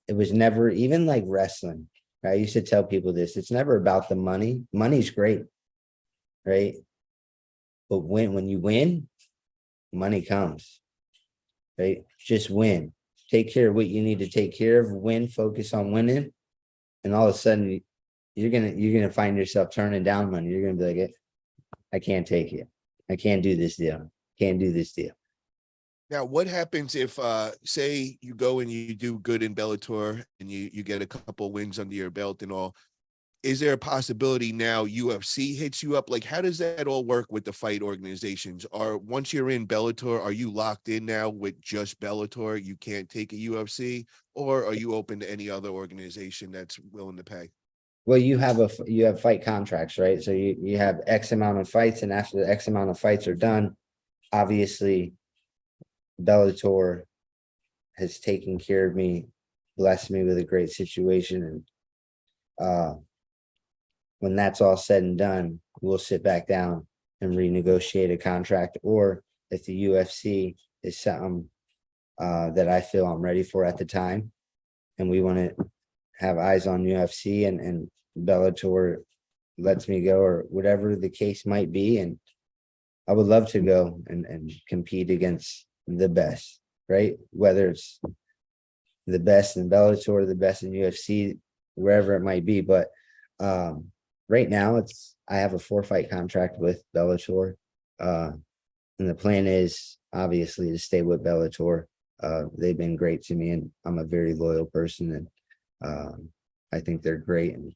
it was never even like wrestling. I used to tell people this. It's never about the money. Money's great, right? But when you win, money comes, right? Just win. Take care of what you need to take care of. Win. Focus on winning, and all of a sudden, you're gonna find yourself turning down money. You're gonna be like, I can't take it. I can't do this deal. Can't do this deal. Now, what happens if, say, you go and you do good in Bellator and you get a couple wins under your belt and all? Is there a possibility now UFC hits you up? Like, how does that all work with the fight organizations? Or once you're in Bellator, are you locked in now with just Bellator? You can't take a UFC, or are you open to any other organization that's willing to pay? Well, you have fight contracts, right? So you have X amount of fights, and after the X amount of fights are done, obviously Bellator has taken care of me, blessed me with a great situation. And when that's all said and done, we'll sit back down and renegotiate a contract. Or if the UFC is something that I feel I'm ready for at the time, and we want to have eyes on UFC and Bellator lets me go, or whatever the case might be. And I would love to go and compete against the best, right? Whether it's the best in Bellator, the best in UFC, wherever it might be. But right now I have a 4-fight contract with Bellator. And the plan is obviously to stay with Bellator. They've been great to me, and I'm a very loyal person, and I think they're great and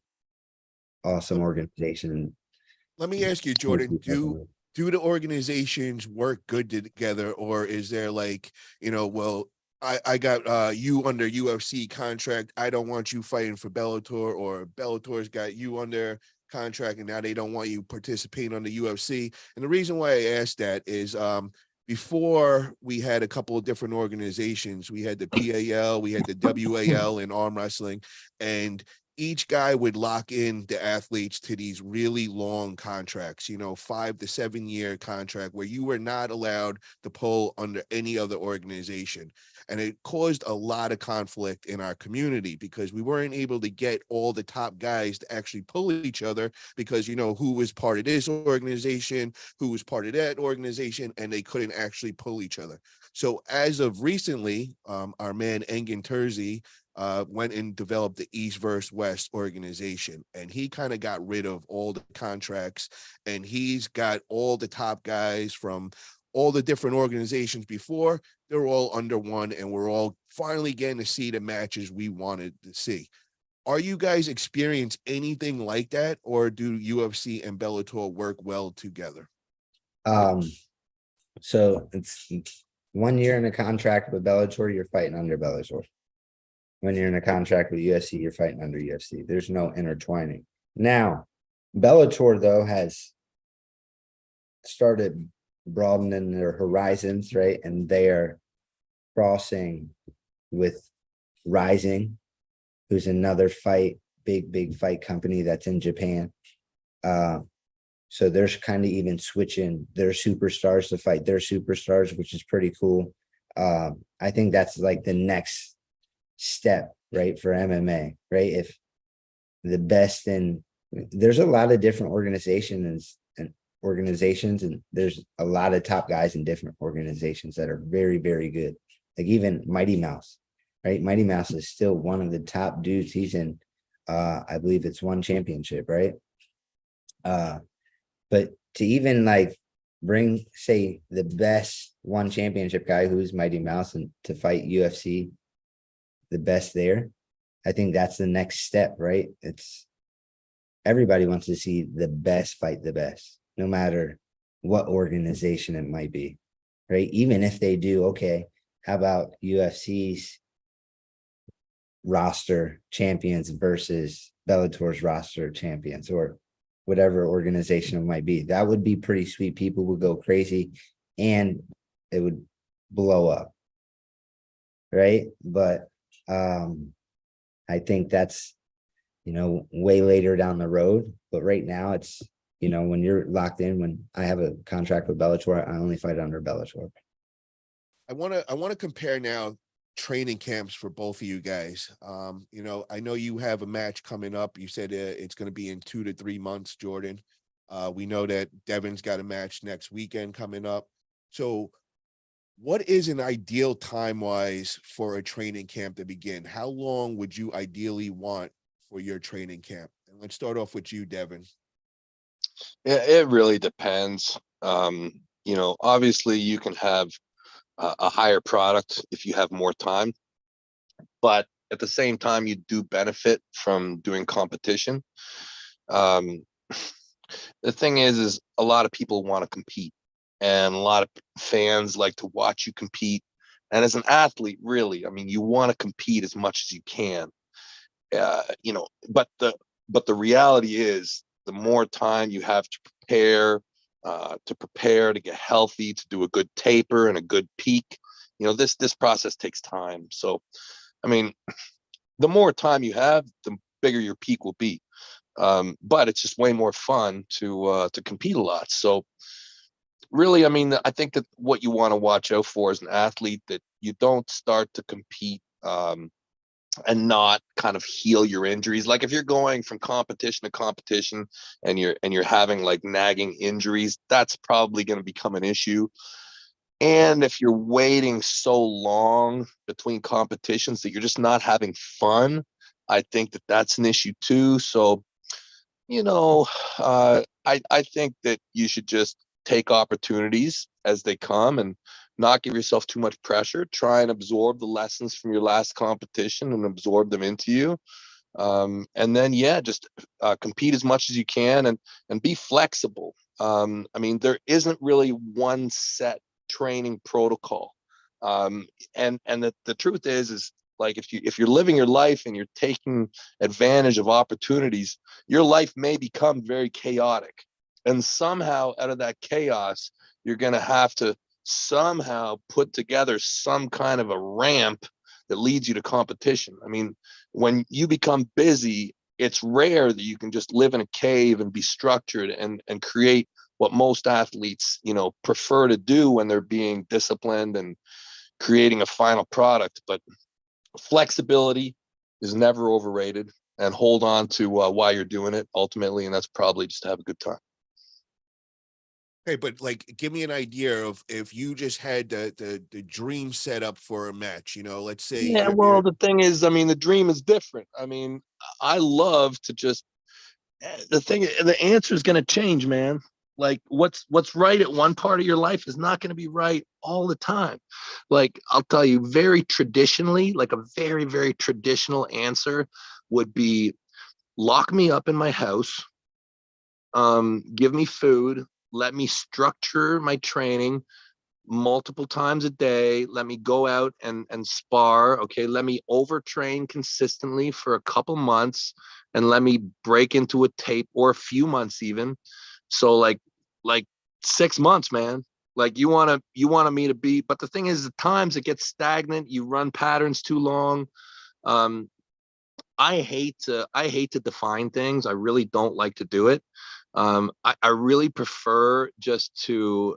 awesome organization. Let me ask you, Jordan, do the organizations work good together, or is there like, well, I got you under UFC contract, I don't want you fighting for Bellator, or Bellator's got you under contract and now they don't want you participating on the UFC. And the reason why I asked that is before we had a couple of different organizations. We had the PAL, we had the WAL in arm wrestling, and each guy would lock in the athletes to these really long contracts, 5 to 7 year contract where you were not allowed to pull under any other organization. And it caused a lot of conflict in our community because we weren't able to get all the top guys to actually pull each other because, who was part of this organization, who was part of that organization, and they couldn't actually pull each other. So as of recently, our man Engin Terzi went and developed the East versus West organization, and he kind of got rid of all the contracts, and he's got all the top guys from all the different organizations before. They're all under one, and we're all finally getting to see the matches we wanted to see. Are you guys experience anything like that, or do UFC and Bellator work well together? So it's 1 year in a contract with Bellator, you're fighting under Bellator. When you're in a contract with UFC, you're fighting under UFC. There's no intertwining. Now, Bellator, though, has started broadening their horizons, right? And they are crossing with Rising, who's another big fight company that's in Japan. So there's kind of even switching their superstars to fight their superstars, which is pretty cool. I think that's like the next step, right, for MMA, right? If the best there's a lot of different organizations, and there's a lot of top guys in different organizations that are very, very good. Like even Mighty Mouse, right? Mighty Mouse is still one of the top dudes. He's in, I believe it's one championship, right? But to even like bring, say, the best one championship guy who's Mighty Mouse and to fight UFC, the best there, I think that's the next step, right? It's everybody wants to see the best fight the best, no matter what organization it might be, right? Even if they do, okay, how about UFC's roster champions versus Bellator's roster champions, or whatever organization it might be? That would be pretty sweet. People would go crazy and it would blow up, right? But I think that's, way later down the road. But right now it's, when you're locked in, when I have a contract with Bellator, I only fight under Bellator. I want to compare now training camps for both of you guys. I know you have a match coming up. You said it's going to be in 2 to 3 months, Jordan. We know that Devin's got a match next weekend coming up. So what is an ideal time-wise for a training camp to begin? How long would you ideally want for your training camp? And let's start off with you, Devin. Yeah, it really depends. Obviously you can have a higher product if you have more time, but at the same time you do benefit from doing competition. The thing is a lot of people want to compete, and a lot of fans like to watch you compete. And as an athlete, really, I mean, you want to compete as much as you can. But the reality is, the more time you have to prepare to get healthy, to do a good taper and a good peak, this process takes time. So, I mean, the more time you have, the bigger your peak will be. But it's just way more fun to compete a lot. So really, I mean, I think that what you want to watch out for as an athlete, that you don't start to compete and not kind of heal your injuries. Like if you're going from competition to competition and you're having like nagging injuries, that's probably going to become an issue. And if you're waiting so long between competitions that you're just not having fun, I think that that's an issue too. So, I think that you should just take opportunities as they come and not give yourself too much pressure. Try and absorb the lessons from your last competition and absorb them into you. And then, just compete as much as you can and be flexible. I mean, there isn't really one set training protocol. And the truth is like, if you're living your life and you're taking advantage of opportunities, your life may become very chaotic. And somehow out of that chaos, you're going to have to somehow put together some kind of a ramp that leads you to competition. I mean, when you become busy, it's rare that you can just live in a cave and be structured and create what most athletes, prefer to do when they're being disciplined and creating a final product. But flexibility is never overrated, and hold on to why you're doing it ultimately. And that's probably just to have a good time. Hey, but like, give me an idea of if you just had the dream set up for a match, let's say. Yeah, well, the thing is, I mean, the dream is different. I mean, I love to just, the answer is going to change, man. Like what's right at one part of your life is not going to be right all the time. Like, I'll tell you, very traditionally, like a very, very traditional answer would be lock me up in my house, give me food, let me structure my training multiple times a day, let me go out and spar, okay, let me overtrain consistently for a couple months, and let me break into a tape, or a few months even. So like 6 months, man. Like, you want me to be, but the thing is, at times it gets stagnant, you run patterns too long. I hate to define things. I really don't like to do it. I really prefer just to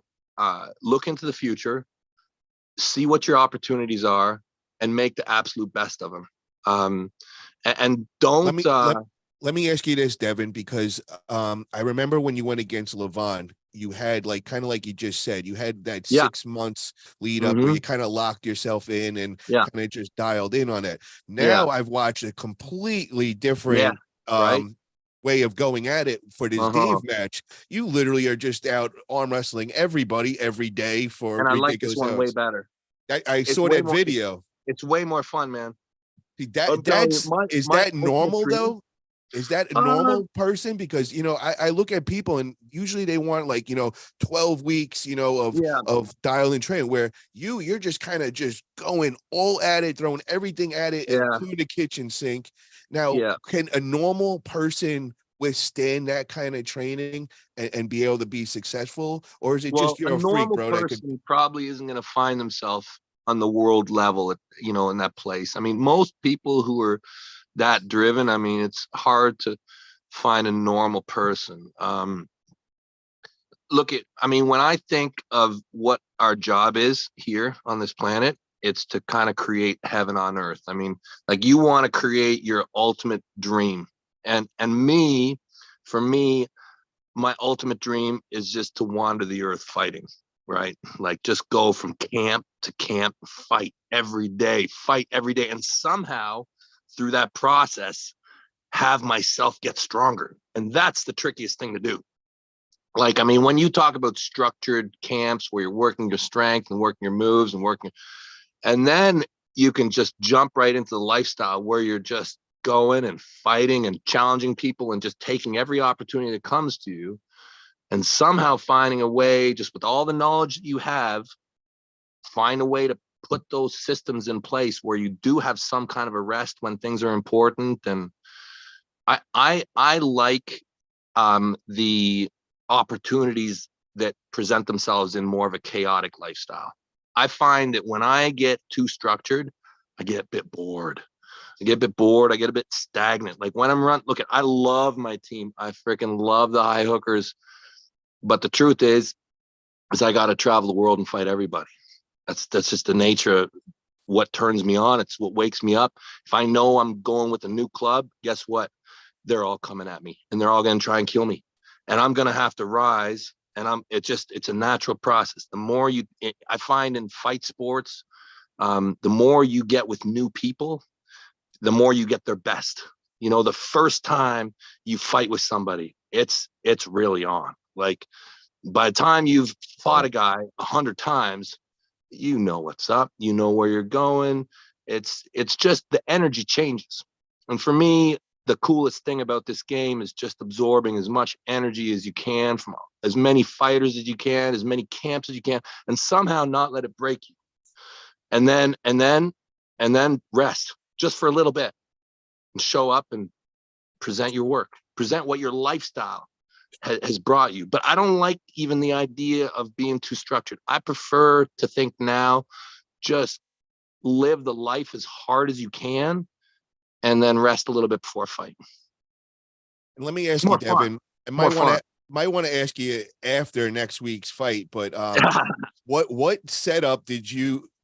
look into the future, see what your opportunities are, and make the absolute best of them. And let don't. me let me ask you this, Devin, because I remember when you went against Levan, you had, like, kind of like you just said, you had that Yeah. 6 months lead up where Mm-hmm. you kind of locked yourself in and Yeah. kind of just dialed in on it. Yeah. Now I've watched a completely Yeah. different Right. way of going at it for this Uh-huh. Dave match. You literally are just out arm wrestling everybody every day for And I like this ridiculous one way hours. better. I It's saw way that more. video. It's way more fun, man. That I'm telling you, that's is my that ultimate normal dream. though? Is that a Uh, normal person? Because I look at people and usually they want, like, 12 weeks, yeah. of dial and train, where you're just kind of just going all at it, throwing everything at it, Yeah. including the kitchen sink. Now, Yeah. can a normal person withstand that kind of training and be able to be successful? Or is it just Well, a you're a freak, normal bro, that could person probably isn't going to find themselves on the world level, in that place. I mean, most people who are that driven, I mean, it's hard to find a normal person. I mean, when I think of what our job is here on this planet, it's to kind of create heaven on earth. I mean, like, you want to create your ultimate dream. And for me, my ultimate dream is just to wander the earth fighting, right? Like, just go from camp to camp, fight every day, and somehow through that process have myself get stronger. And that's the trickiest thing to do. Like, I mean, when you talk about structured camps where you're working your strength and working your moves and then you can just jump right into the lifestyle where you're just going and fighting and challenging people and just taking every opportunity that comes to you, and somehow finding a way, just with all the knowledge that you have, find a way to put those systems in place where you do have some kind of a rest when things are important. And I like the opportunities that present themselves in more of a chaotic lifestyle. I find that when I get too structured, I get a bit bored. I get a bit stagnant. Like, when I'm I love my team. I freaking love the high hookers. But the truth is I got to travel the world and fight everybody. That's just the nature of what turns me on. It's what wakes me up. If I know I'm going with a new club, guess what? They're all coming at me and they're all going to try and kill me. And I'm going to have to rise. And it's a natural process. I find in fight sports, the more you get with new people, the more you get their best. The first time you fight with somebody, it's really on. Like, by the time you've fought a guy 100 times, you know what's up, where you're going. It's just the energy changes. And for me, the coolest thing about this game is just absorbing as much energy as you can from as many fighters as you can, as many camps as you can, and somehow not let it break you. And then rest just for a little bit and show up and present your work, present what your lifestyle has brought you. But I don't like even the idea of being too structured. I prefer to think now, just live the life as hard as you can and then rest a little bit before fight. And let me ask More you, Devin, fun. I More fun. might want to ask you after next week's fight, but what setup do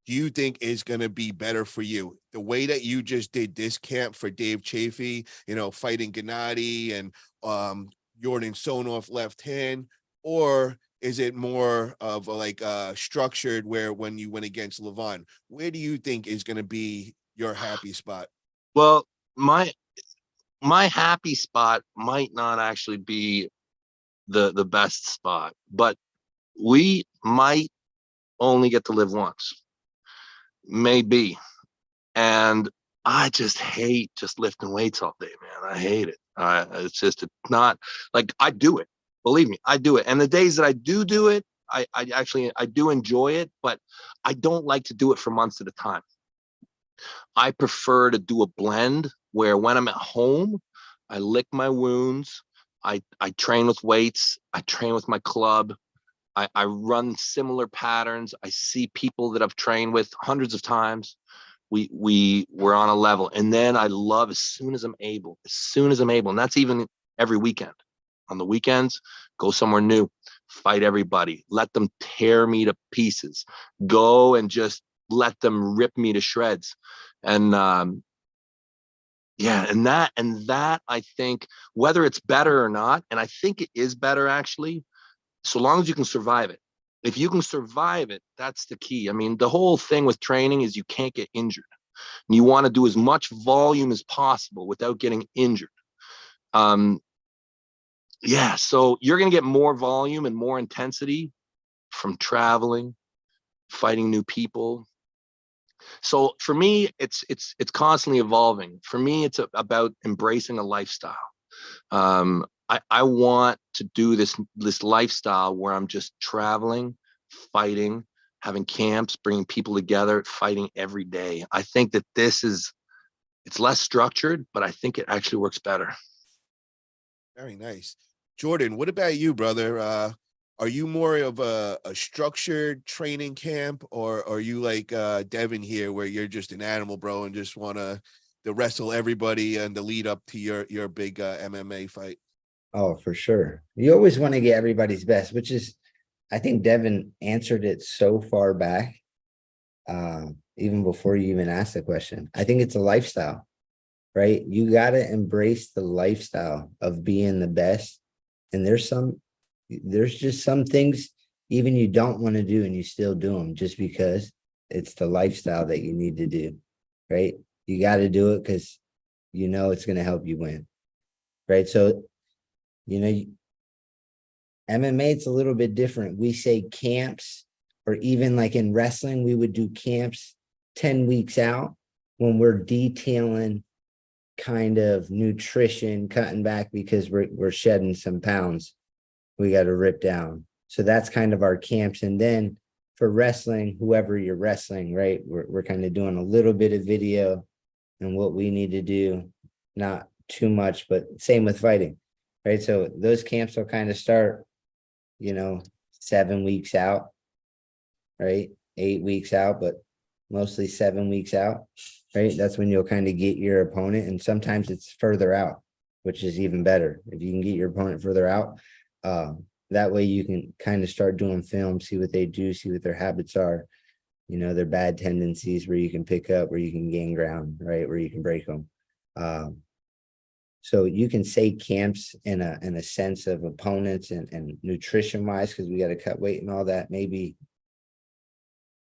you think is going to be better for you? The way that you just did this camp for Dave Chaffee, you know, fighting Gennady and Jordan Sonoff left hand, or is it more of like structured where when you went against Levan? Where do you think is going to be your happy spot? Well, my happy spot might not actually be the best spot, but we might only get to live once, maybe. And I just hate just lifting weights all day, man. I hate it. It's not like I do it. Believe me, I do it. And the days that I do it, I actually do enjoy it, but I don't like to do it for months at a time. I prefer to do a blend where when I'm at home, I lick my wounds. I train with weights. I train with my club. I run similar patterns. I see people that I've trained with hundreds of times. We're on a level. And then I love as soon as I'm able, and that's even every weekend. On the weekends, go somewhere new, fight everybody, let them tear me to pieces, go and just let them rip me to shreds. And yeah, and that I think, whether it's better or not, and I think it is better actually, so long as you can survive it. If you can survive it, that's the key. I mean, the whole thing with training is you can't get injured. And you want to do as much volume as possible without getting injured. Yeah, so you're going to get more volume and more intensity from traveling, fighting new people. So for me, it's constantly evolving. For me, it's about embracing a lifestyle. I want to do this lifestyle where I'm just traveling, fighting, having camps, bringing people together, fighting every day. I think that it's less structured, but I think it actually works better. Very nice. Jordan, what about you, brother? Are you more of a structured training camp, or are you like Devin here, where you're just an animal, bro, and just want to wrestle everybody and the lead up to your big MMA fight? Oh, for sure. You always want to get everybody's best, which is, I think Devin answered it so far back, even before you even asked the question. I think it's a lifestyle, right? You got to embrace the lifestyle of being the best. And there's just some things even you don't want to do and you still do them just because it's the lifestyle that you need to do, right? You got to do it because you know it's going to help you win, right? So, you know, MMA, it's a little bit different. We say camps, or even like in wrestling, we would do camps 10 weeks out when we're detailing kind of nutrition, cutting back because we're shedding some pounds we got to rip down. So that's kind of our camps. And then for wrestling, whoever you're wrestling, right, we're kind of doing a little bit of video and what we need to do, not too much, but same with fighting, right? So those camps will kind of start, 7 weeks out, right? 8 weeks out, but mostly 7 weeks out, right? That's when you'll kind of get your opponent. And sometimes it's further out, which is even better. If you can get your opponent further out, that way you can kind of start doing film, see what they do, see what their habits are, their bad tendencies, where you can pick up, where you can gain ground, right? Where you can break them. So you can say camps in a sense of opponents and nutrition wise, because we got to cut weight and all that. Maybe,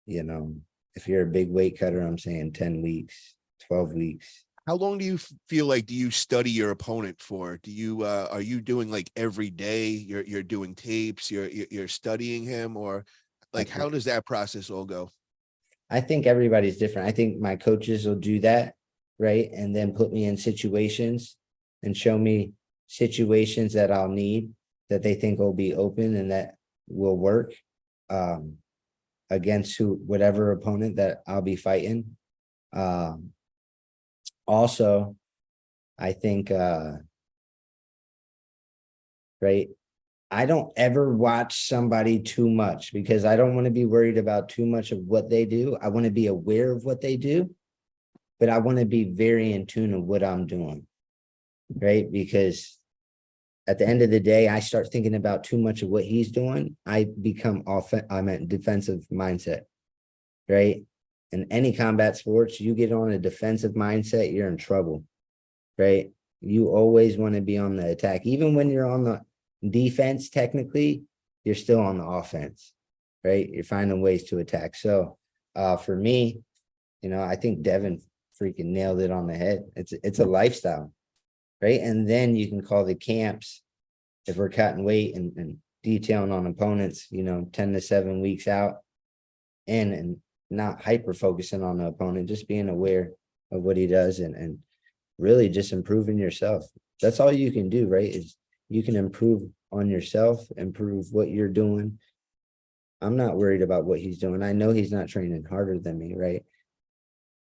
if you're a big weight cutter, I'm saying 10 weeks, 12 weeks. How long do you feel like do you study your opponent for? Do you are you doing like every day? You're doing tapes, you're studying him, or like how does that process all go? I think everybody's different. I think my coaches will do that, right? And then put me in situations and show me situations that I'll need that they think will be open and that will work against whatever opponent that I'll be fighting. Also, I think right, I don't ever watch somebody too much because I don't want to be worried about too much of what they do. I want to be aware of what they do, but I want to be very in tune of what I'm doing, right? Because at the end of the day, I start thinking about too much of what he's doing. I become defensive mindset, right? In any combat sports, you get on a defensive mindset, you're in trouble, right? You always want to be on the attack. Even when you're on the defense, technically, you're still on the offense, right? You're finding ways to attack. So for me, I think Devin freaking nailed it on the head. It's a lifestyle, right? And then you can call the camps if we're cutting weight and detailing on opponents, 10 to 7 weeks out and not hyper focusing on the opponent, just being aware of what he does and really just improving yourself. That's all you can do, right? Is you can improve on yourself, improve what you're doing. I'm not worried about what he's doing. I know he's not training harder than me, right?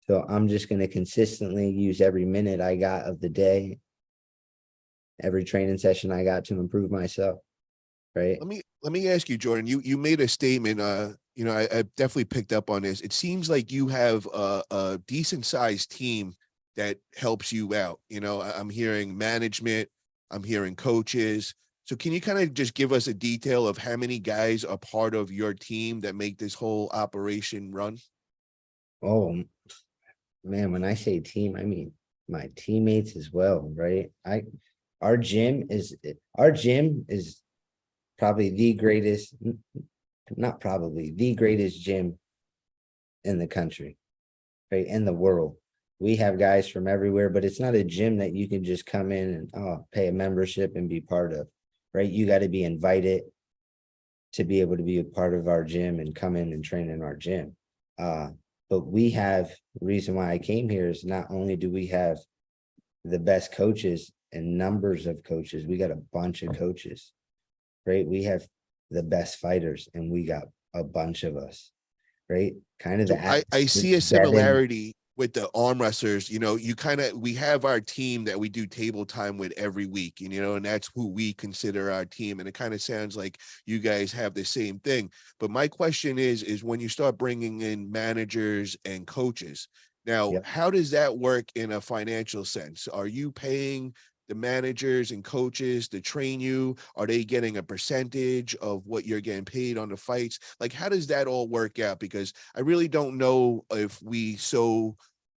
So I'm just going to consistently use every minute I got of the day, every training session I got to improve myself, right? Let me ask you, Jordan, you made a statement, I definitely picked up on this. It seems like you have a decent sized team that helps you out. I'm hearing management, I'm hearing coaches. So can you kind of just give us a detail of how many guys are part of your team that make this whole operation run? Oh man, when I say team, I mean my teammates as well, right? Our gym is probably the greatest, not probably the greatest gym in the country, right? In the world. We have guys from everywhere, but it's not a gym that you can just come in and pay a membership and be part of, right? You got to be invited to be able to be a part of our gym and come in and train in our gym. But we have, the reason why I came here is not only do we have the best coaches and numbers of coaches, we got a bunch of coaches, right? We have the best fighters and we got a bunch of us, right? Kind of So I see a similarity with the arm wrestlers. We have our team that we do table time with every week, and that's who we consider our team. And it kind of sounds like you guys have the same thing. But my question is when you start bringing in managers and coaches, now, Yep. how does that work in a financial sense? Are you paying the managers and coaches to train you? Are they getting a percentage of what you're getting paid on the fights? Like, how does that all work out? Because I really don't know if we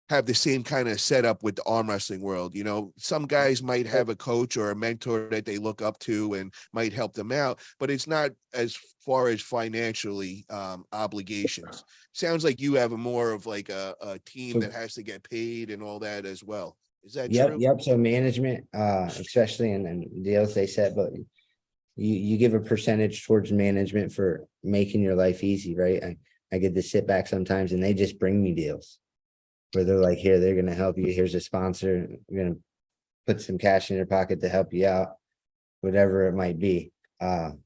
have the same kind of setup with the arm wrestling world. Some guys might have a coach or a mentor that they look up to and might help them out, but it's not as far as financially obligations. Sounds like you have a more of like a team that has to get paid and all that as well. Is that true? Yep. So management, especially in deals they set, but you give a percentage towards management for making your life easy, right? I get to sit back sometimes and they just bring me deals where they're like, here, they're going to help you. Here's a sponsor. We're going to put some cash in your pocket to help you out, whatever it might be. So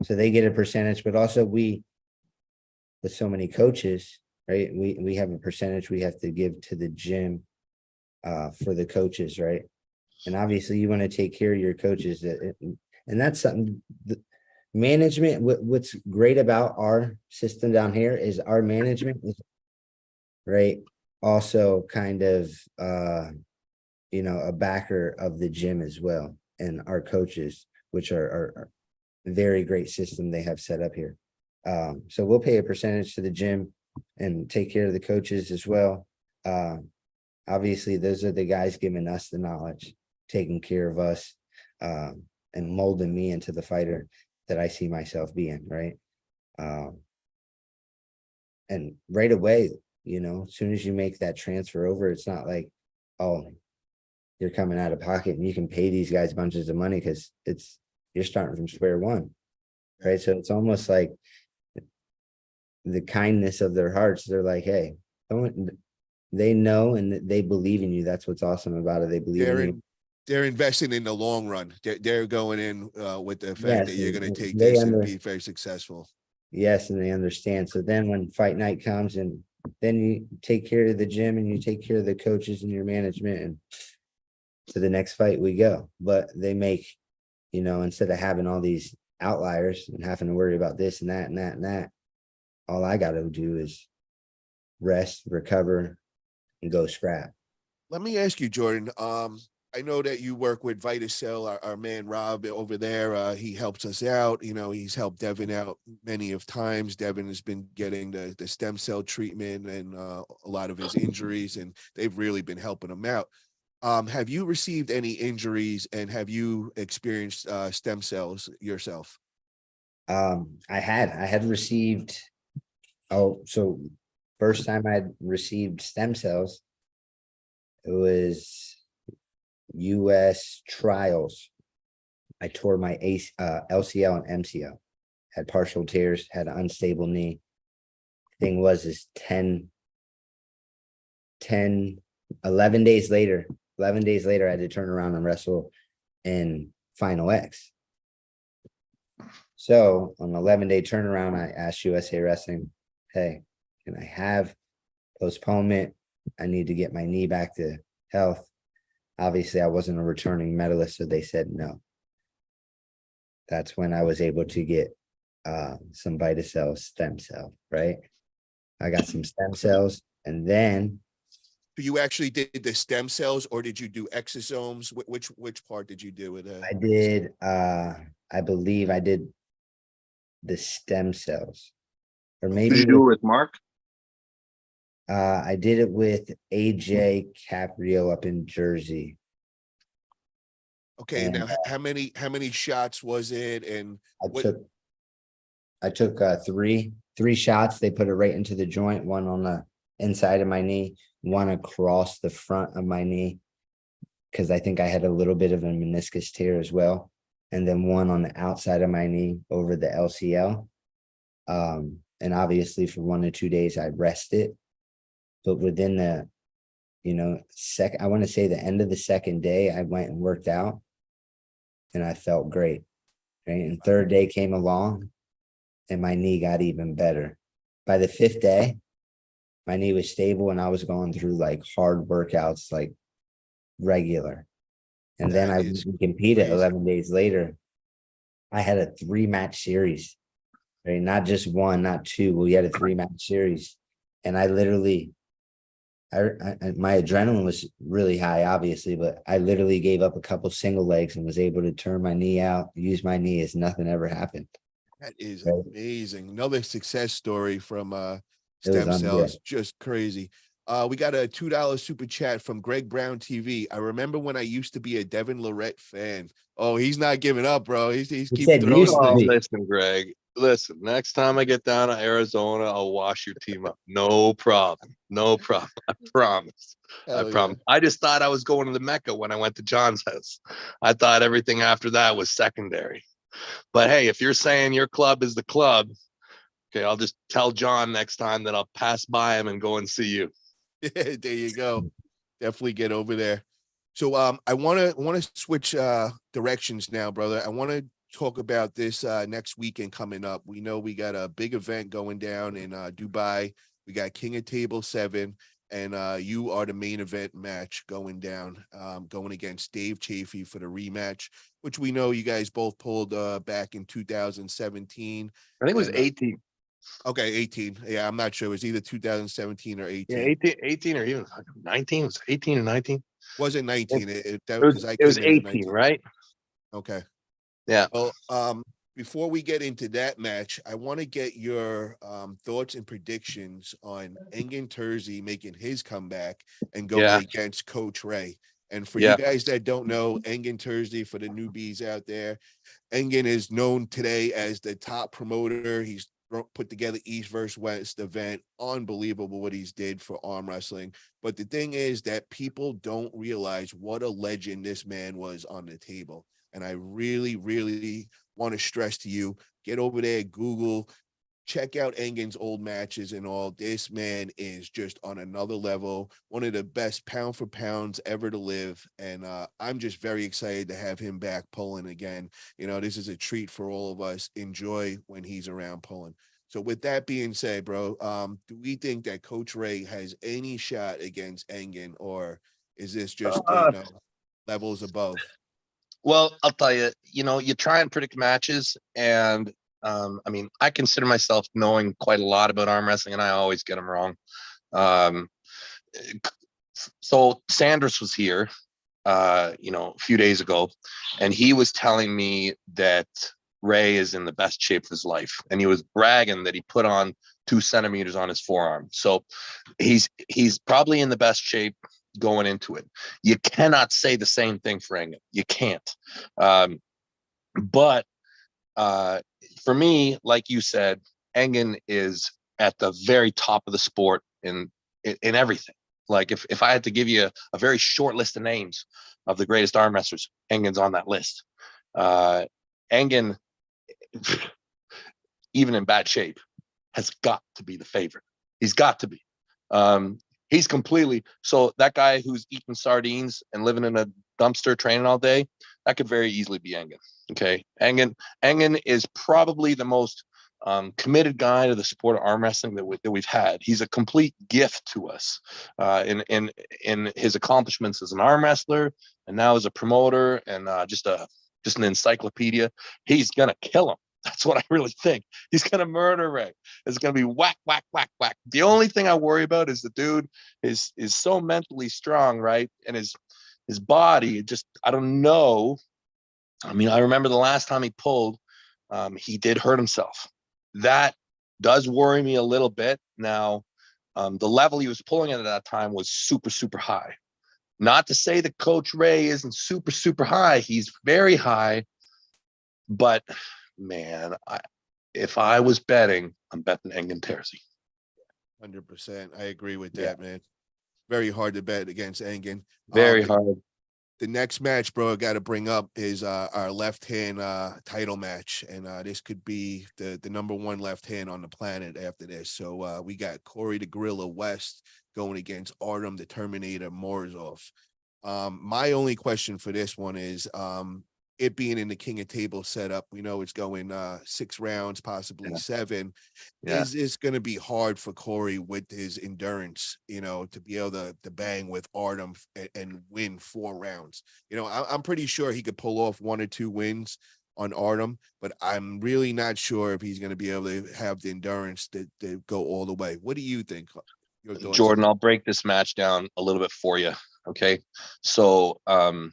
they get a percentage, but also with so many coaches, right? We have a percentage we have to give to the gym for the coaches, right? And obviously you want to take care of your coaches, and that's something management. What's great about our system down here is our management is right. Also kind of a backer of the gym as well, and our coaches, which are very great system they have set up here. So we'll pay a percentage to the gym and take care of the coaches as well. Obviously, those are the guys giving us the knowledge, taking care of us, and molding me into the fighter that I see myself being, right? And right away, as soon as you make that transfer over, it's not like, oh, you're coming out of pocket and you can pay these guys bunches of money because you're starting from square one, right? So it's almost like the kindness of their hearts. They're like, hey, they know and they believe in you. That's what's awesome about it. They believe in you. they're investing in the long run. They're going in with the fact that Yes, you're going to and take they this and under be very successful. yes, and they understand. So then when fight night comes, and then you take care of the gym and you take care of the coaches and your management, and to the next fight we go. But they make, instead of having all these outliers and having to worry about this and that and that and that, all I got to do is rest, recover, and go scrap. Let me ask you, Jordan. I know that you work with Vitacell, our man Rob over there. He helps us out. He's helped Devin out many of times. Devin has been getting the stem cell treatment and a lot of his injuries, and they've really been helping him out. Have you received any injuries, and have you experienced stem cells yourself? I had received, so first time I'd received stem cells, it was US trials. I tore my LCL and MCL, had partial tears, had an unstable knee. Thing was, is 11 days later, I had to turn around and wrestle in Final X. So on the 11-day turnaround, I asked USA Wrestling, hey, can I have postponement? I need to get my knee back to health. Obviously, I wasn't a returning medalist, so they said no. That's when I was able to get some Vitacell stem cell, right? I got some stem cells, and then You actually did the stem cells, or did you do exosomes? Which part did you do with it? I did, I believe I did the stem cells, or Did maybe you do it with Mark? I did it with AJ Caprio up in Jersey. Okay, And now how many shots was it, and I took three shots. They put it right into the joint, one on the inside of my knee, one across the front of my knee, because I think I had a little bit of a meniscus tear as well, and then one on the outside of my knee over the LCL. And obviously for 1 to 2 days I rested, but within the I want to say the end of the second day, I went and worked out and I felt great. Right. And third day came along and my knee got even better. By the 5th day, my knee was stable and I was going through like hard workouts, like regular. And then I competed 11 days later. I had a 3-match series, right? Not just one, not two. We had a 3-match series. And I literally, my adrenaline was really high, obviously, but I literally gave up a couple single legs and was able to turn my knee out, use my knee as nothing ever happened. that is Right? amazing. Another success story from It was stem unreal. cells, just crazy. We got a $2 super chat from Greg Brown TV. I remember when I used to be a Devon Larratt fan. Oh, he's not giving up, bro. He's He keep said throwing used to things. be. Listen, Greg. Listen, next time I get down to Arizona, I'll wash your team up. No problem. No problem. I promise. I Hell yeah. promise. I just thought I was going to the Mecca when I went to John's house. I thought everything after that was secondary. But hey, if you're saying your club is the club, okay, I'll just tell John next time that I'll pass by him and go and see you. There you go. Definitely get over there. So I want to switch directions now, brother. I want to talk about this next weekend coming up. We know we got a big event going down in Dubai. We got King of Table 7, and you are the main event match going down, going against Dave Chaffee for the rematch, which we know you guys both pulled back in 2017. I think it was 18. Okay, 18. Yeah, I'm not sure. It was either 2017 or 18. Yeah, 18 or even 19. Was 18 or 19? Wasn't 19. It I was came in at 18, 19. right? Okay. Yeah. Well, before we get into that match, I want to get your thoughts and predictions on Engin Terzi making his comeback and going against Coach Ray. And for you guys that don't know, Engin Terzi, for the newbies out there, Engin is known today as the top promoter. He's put together East versus West event. Unbelievable what he's did for arm wrestling. But the thing is that people don't realize what a legend this man was on the table. And I really, really want to stress to you, get over there, Google, check out Engen's old matches and all. This man is just on another level, one of the best pound for pounds ever to live. And I'm just very excited to have him back pulling again. You know, this is a treat for all of us. Enjoy when he's around pulling. So with that being said, bro, do we think that Coach Ray has any shot against Engen, or is this just, levels above? Well, I'll tell you, you try and predict matches, and I mean, I consider myself knowing quite a lot about arm wrestling, and I always get them wrong. So Sanders was here, a few days ago, and he was telling me that Ray is in the best shape of his life, and he was bragging that he put on 2 centimeters on his forearm. So he's probably in the best shape going into it. You cannot say the same thing for Engen. You can't. But for me, like you said, Engen is at the very top of the sport in everything. Like if I had to give you a very short list of names of the greatest arm wrestlers, Engen's on that list. Engen, even in bad shape, has got to be the favorite. He's got to be. He's completely, so that guy who's eating sardines and living in a dumpster training all day, that could very easily be Engen. Okay. Engen is probably the most committed guy to the sport of arm wrestling that we've had. He's a complete gift to us in his accomplishments as an arm wrestler, and now as a promoter, and just an encyclopedia. He's gonna kill him. That's what I really think. He's gonna murder Ray. It's gonna be whack, whack, whack, whack. The only thing I worry about is the dude is so mentally strong, right? And his body, just, I don't know. I mean, I remember the last time he pulled, he did hurt himself. That does worry me a little bit. Now, the level he was pulling at that time was super, super high. Not to say that Coach Ray isn't super, super high. He's very high. But, man, if I was betting, I'm betting Engen Terzi. 100%. I agree with that, man. Very hard to bet against Engen. Very hard. The next match, bro, I got to bring up is our left hand title match, and this could be the number 1 left hand on the planet after this. So we got Corey the Gorilla West going against Artem the Terminator Morozov. My only question for this one is, it being in the King of Tables setup, we know it's going 6 rounds, possibly 7. Yeah. Is this going to be hard for Corey with his endurance, to be able to bang with Artem and win 4 rounds? I'm pretty sure he could pull off 1 or 2 wins on Artem, but I'm really not sure if he's going to be able to have the endurance to go all the way. What do you think? Jordan, I'll break this match down a little bit for you. Okay. So Artem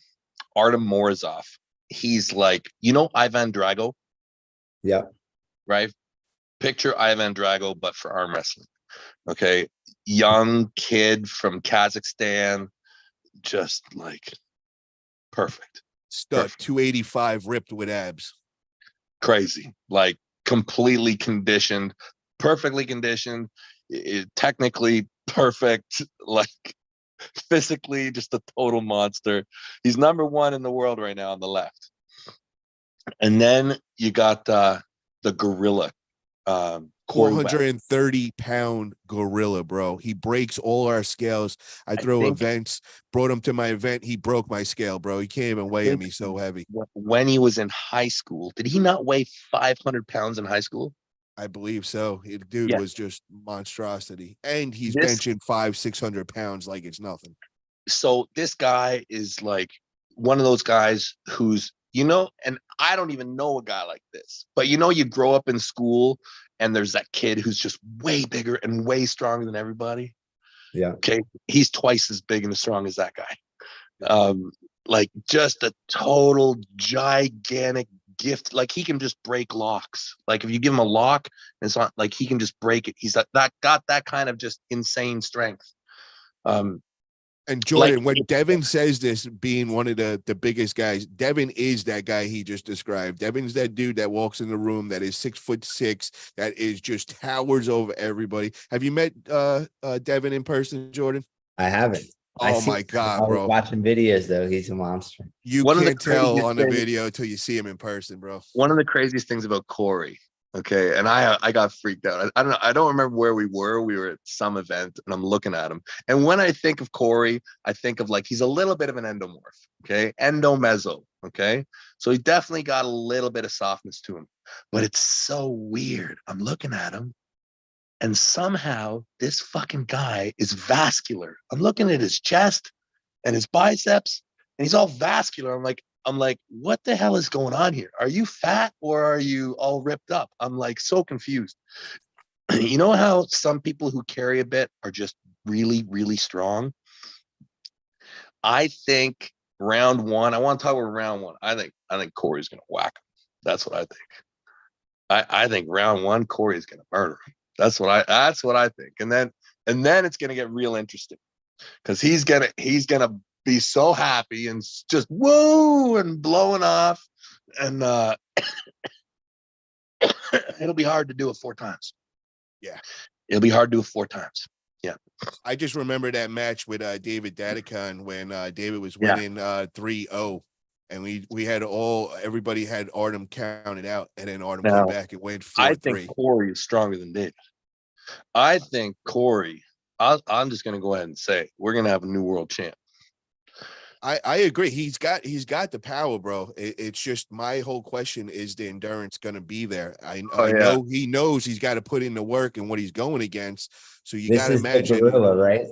Morozov, he's like, Ivan Drago? Yeah. Right? Picture Ivan Drago, but for arm wrestling. Okay. Young kid from Kazakhstan, just like perfect. Stud, 285 ripped with abs. Crazy. Like completely conditioned, perfectly conditioned, technically perfect, like physically just a total monster. He's number 1 in the world right now on the left. And then you got the gorilla, 430-pound gorilla, bro. He breaks all our scales. I throw events, brought him to my event. He broke my scale, bro. He can't even weigh me so heavy. When he was in high school, did he not weigh 500 pounds in high school? I believe so. Dude was just monstrosity. And he's benching 500-600 pounds like it's nothing. So this guy is like one of those guys who's, and I don't even know a guy like this, but you grow up in school and there's that kid who's just way bigger and way stronger than everybody. Yeah. Okay. He's twice as big and as strong as that guy. Like just a total gigantic gift. Like he can just break locks. Like if you give him a lock, it's not like he can just break it. He's got that kind of just insane strength. And Jordan, when Devin says this, being one of the biggest guys, Devin is that guy he just described. Devin's that dude that walks in the room that is 6'6", that is just towers over everybody. Have you met Devin in person, Jordan? I haven't. Oh my God, bro! Watching videos though, he's a monster. You can't tell on the video until you see him in person, bro. One of the craziest things about Corey, Okay, and I got freaked out. I don't know. I don't remember where we were. We were at some event, and I'm looking at him. And when I think of Corey, I think of like he's a little bit of an endomorph. Okay, endomeso. Okay, so he definitely got a little bit of softness to him. But it's so weird. I'm looking at him, and somehow this fucking guy is vascular. I'm looking at his chest and his biceps, and he's all vascular. I'm like, what the hell is going on here? Are you fat or are you all ripped up? I'm like so confused. You know how some people who carry a bit are just really, really strong? I think round one, I want to talk about round one. I think Corey's gonna whack him. That's what I think. I think round one, Corey's gonna murder him. That's what I think. And then it's gonna get real interesting because he's gonna be so happy and just woo and blowing off, and it'll be hard to do it 4 times. Yeah, it'll be hard to do it 4 times. Yeah, I just remember that match with David Dadicon when David was winning 3-0, and we had everybody had Artem counted out, and then Artem came back and went 4-3. I think Corey is stronger than David. I think Corey. I'm just gonna go ahead and say we're gonna have a new world champ. I agree. He's got the power, bro. It's just my whole question is the endurance going to be there? I know he knows he's got to put in the work and what he's going against. So you got to imagine. The gorilla, right?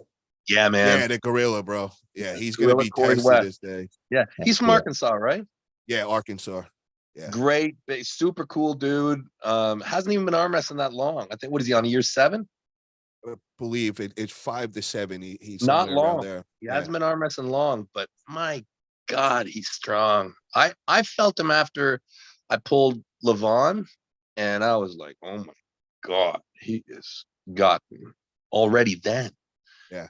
Yeah, man. Yeah, the gorilla, bro. Yeah, he's going to be tested this day. Yeah, he's from Arkansas, right? Yeah, Arkansas. Yeah, great, super cool dude. Hasn't even been arm wrestling that long. I think what is he on year 7? I believe it's 5 to 7. He's not long there. He hasn't been arm wrestling long, but my God, he's strong. I felt him after I pulled Levan, and I was like, oh my God, he is gotten already then. Yeah.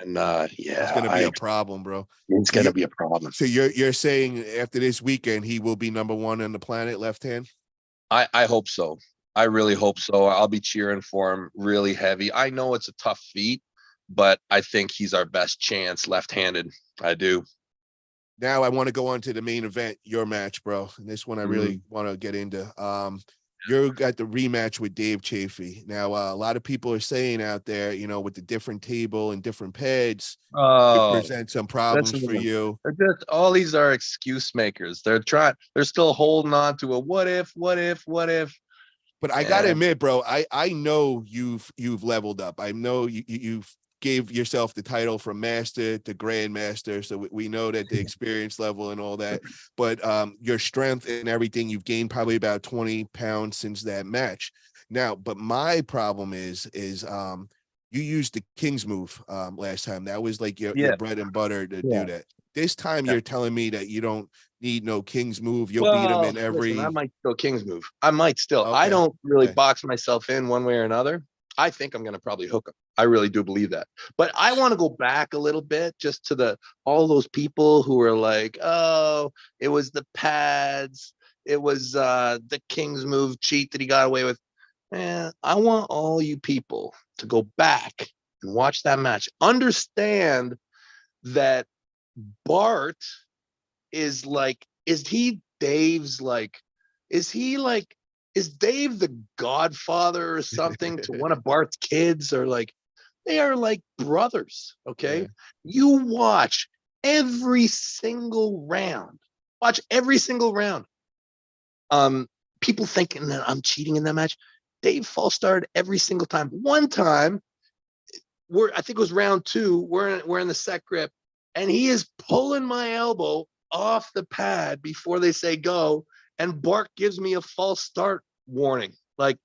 And it's gonna be a problem, bro. It's gonna be a problem. So you're saying after this weekend he will be number 1 on the planet left hand? I hope so. I really hope so. I'll be cheering for him really heavy. I know it's a tough feat, but I think he's our best chance left-handed. I do. Now I want to go on to the main event, your match, bro. And this one I really want to get into. You got the rematch with Dave Chaffee. Now, a lot of people are saying out there, with the different table and different pads, could present some problems for you. All these are excuse makers. They're still holding on to a what if. But I gotta admit, bro, I know you've leveled up. I know you've gave yourself the title from master to grandmaster, so we know that the experience level and all that. But your strength and everything, you've gained probably about 20 pounds since that match. Now, but my problem is you used the King's move last time. That was like your bread and butter to do that. This time you're telling me that you don't need no King's move. You'll beat him in every. Listen, I might go King's move. I might still. Okay. I don't really box myself in one way or another. I think I'm going to probably hook him. I really do believe that. But I want to go back a little bit just to all those people who were like, oh, it was the pads. It was the King's move cheat that he got away with. Man, I want all you people to go back and watch that match. Understand that Bart is Dave the godfather or something to one of Bart's kids, or like they are like brothers? Okay. Yeah. You watch every single round. People thinking that I'm cheating in that match. Dave false started every single time. One time, I think it was round 2. We're in the set grip, and he is pulling my elbow off the pad before they say go, and Bart gives me a false start warning. Like,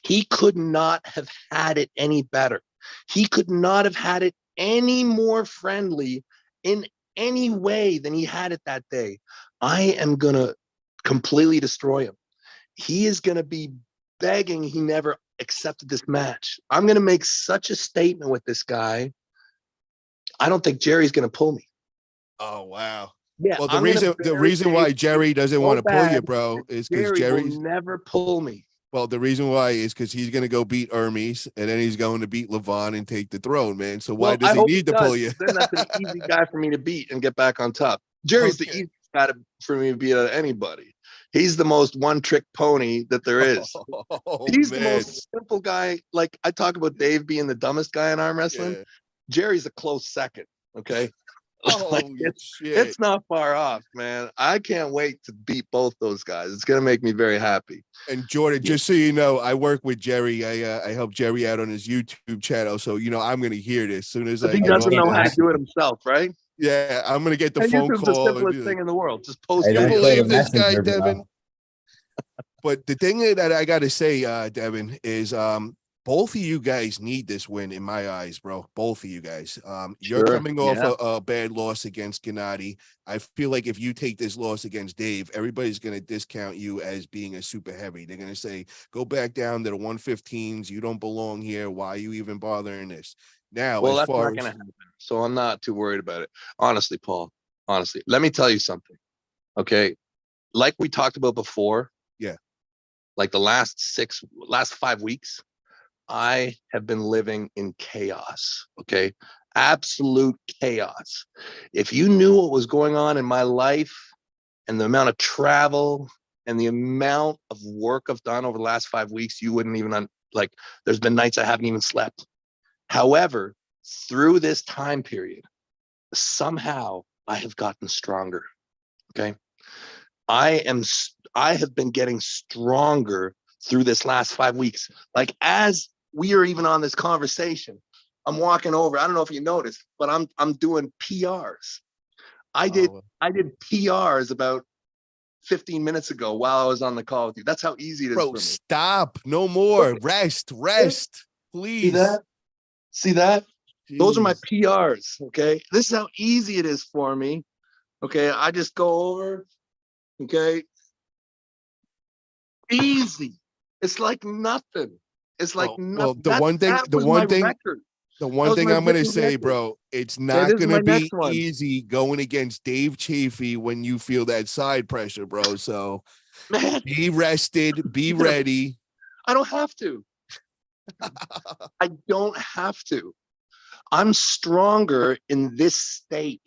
he could not have had it any better. He could not have had it any more friendly in any way than he had it that day. I am gonna completely destroy him. He is gonna be begging he never accepted this match. I'm gonna make such a statement with this guy. I don't think Jerry's gonna pull me. Oh wow. Yeah. Well, the reason why Jerry doesn't want to pull you, bro, is because Jerry will never pull me. Well, the reason why is because he's going to go beat Hermes, and then he's going to beat Levan and take the throne, man. So why does he need to pull you? Then that's an easy guy for me to beat and get back on top. Jerry's the easiest guy for me to beat out of anybody. He's the most one-trick pony that there is. Oh, He's the man. most simple guy. Like I talk about Dave being the dumbest guy in arm wrestling. Yeah. Jerry's a close second. Okay. Like, Holy shit. it's not far off, man. I can't wait to beat both those guys. It's gonna make me very happy. And Jordan, just so you know, I work with Jerry. I help Jerry out on his YouTube channel. So, you know, I'm going to hear this as soon as But I he get doesn't off know how to this. do it himself, right? Yeah, I'm going to get the And phone YouTube's the call. And simplest be thing like, in the world. Just post Hey, you that's videos. believe the this guy, messenger, bro. Devin? But the thing that I got to say, Devin, is both of you guys need this win in my eyes, bro. Both of you guys. You're Sure, coming off yeah. a bad loss against Gennady. I feel like if you take this loss against Dave, everybody's going to discount you as being a super heavy. They're going to say, go back down to the 115s. You don't belong here. Why are you even bothering this? Now, Well, as that's far not as gonna happen. So I'm not too worried about it. Honestly, Paul. Honestly, let me tell you something. Okay. Like we talked about before. Yeah. Like the last 5 weeks, I have been living in chaos. Okay. Absolute chaos. If you knew what was going on in my life and the amount of travel and the amount of work I've done over the last 5 weeks, you wouldn't even like, there's been nights I haven't even slept. However, through this time period, somehow I have gotten stronger. Okay. I have been getting stronger through this last 5 weeks. Like as we are even on this conversation, I'm walking over. I don't know if you noticed, but I'm doing PRs. I did PRs about 15 minutes ago while I was on the call with you. That's how easy it is bro, for me. stop. No more. Rest, please. See that? See that? Those are my Jeez. PRs. Okay. This is how easy it is for me. Okay. I just go over. Okay. Easy. It's like nothing. It's like nothing. The one thing I'm going to say, bro, it's not going to be easy going against Dave Chaffee when you feel that side pressure, bro. So man, be rested, be ready. I don't have to. I don't have to. I'm stronger in this state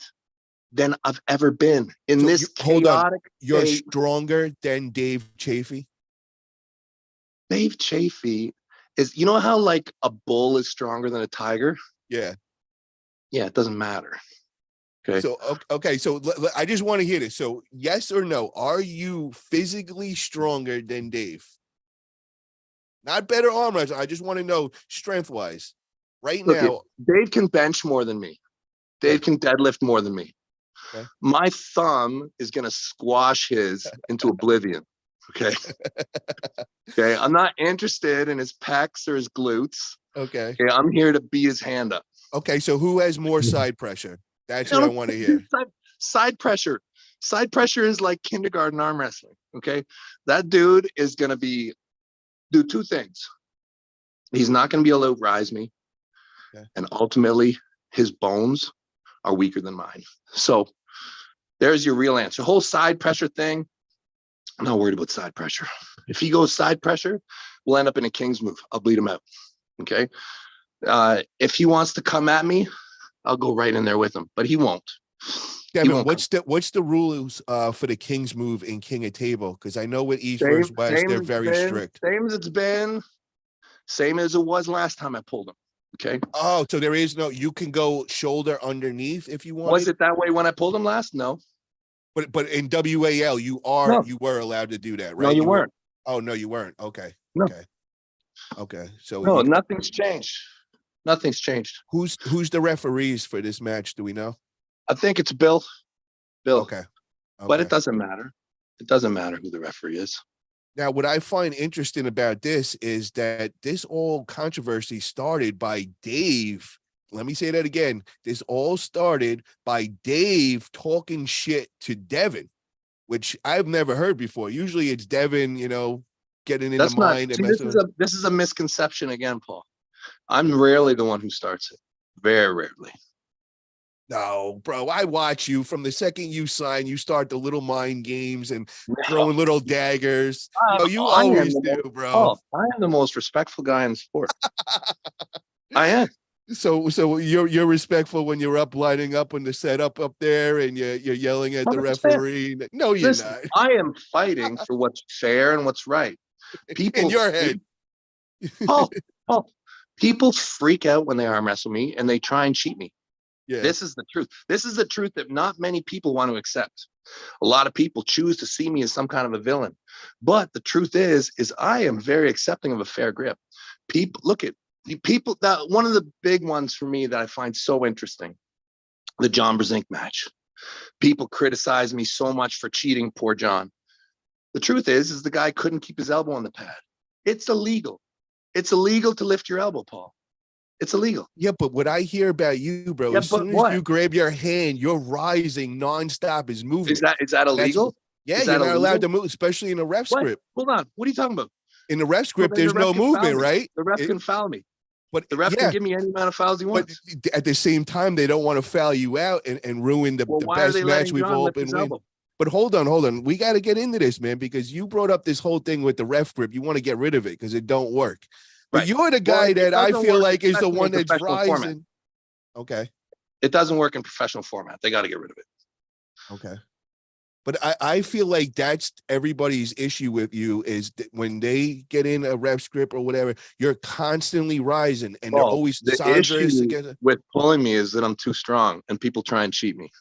than I've ever been in So this hold on. chaotic You're state. stronger than Dave Chaffee? Dave Chaffee is, you know how like a bull is stronger than a tiger? Yeah. Yeah, it doesn't matter. Okay. So, okay. So I just want to hear this. So yes or no, are you physically stronger than Dave? Not better arm wrestler. I just want to know strength wise right now. Dave can bench more than me. Dave can deadlift more than me. Okay. My thumb is going to squash his into oblivion. Okay. Okay. I'm not interested in his pecs or his glutes. Okay. Okay. I'm here to beat his hand up. Okay. So who has more side pressure? That's what I want to hear. Side pressure. Side pressure is like kindergarten arm wrestling. Okay. That dude is going to do two things. He's not going to be able to rise me. Okay. And ultimately, his bones are weaker than mine. So there's your real answer. The whole side pressure thing, I'm not worried about side pressure. If he goes side pressure, we'll end up in a king's move. I'll bleed him out. Okay. If he wants to come at me, I'll go right in there with him, but he won't. Devin, what's the rules for the king's move in King of Table? Because I know with East versus West, they're very strict. Same as it's been, same as it was last time I pulled him. Okay. Oh, so there is no, you can go shoulder underneath if you want. Was it that way when I pulled him last? No. But in WAL, you were allowed to do that, right? No, you weren't. Oh, no, you weren't. Okay. No. Okay. So no, nothing's changed. Nothing's changed. Who's the referees for this match? Do we know? I think it's Bill. Okay. But it doesn't matter. It doesn't matter who the referee is. Now, what I find interesting about this is that this all controversy started by Dave. Let me say that again. This all started by Dave talking shit to Devin, which I've never heard before. Usually it's Devin, getting in the mind. This is a misconception again, Paul. I'm rarely the one who starts it. Very rarely. No, bro, I watch you from the second you sign, you start the little mind games and throwing little daggers. You always do, bro. I am the most respectful guy in the sport. I am. So you're respectful when you're up lining up on the setup up there and you're yelling at the 100%. referee. No, you're Listen, not. I am fighting for what's fair and what's right. In your head. Oh, oh, people freak out when they arm wrestle me and they try and cheat me. Yeah. This is the truth. This is the truth that not many people want to accept. A lot of people choose to see me as some kind of a villain. But the truth is I am very accepting of a fair grip. People look at people that one of the big ones for me that I find so interesting, the John Brzenk match. People criticize me so much for cheating poor John. The truth is the guy couldn't keep his elbow on the pad. It's illegal. It's illegal to lift your elbow, Paul. It's illegal. Yeah, but what I hear about you, bro, Yeah, as soon as you grab your hand, you're rising nonstop is movement. Is that illegal? Yeah, is you're that not illegal? allowed to move, especially in a ref What? script. Hold on. What are you talking about? In the ref script, Well, then there's the ref no can foul movement, me. right? The ref can foul me. But The ref yeah, can give me any amount of fouls he but wants. at the same time, they don't want to foul you out and ruin the Well, why are best they match letting we've John all lift been his winning. elbow? But hold on. We got to get into this, man, because you brought up this whole thing with the ref grip. You want to get rid of it because it don't work. But Right. you're the Well, guy it that I doesn't feel work, like is the especially one in that's professional format. rising. Okay. It doesn't work in professional format. They got to get rid of it. Okay. But I feel like that's everybody's issue with you is that when they get in a ref script or whatever, you're constantly rising and they're always the Sandra is issue together. with pulling me is that I'm too strong and people try and cheat me.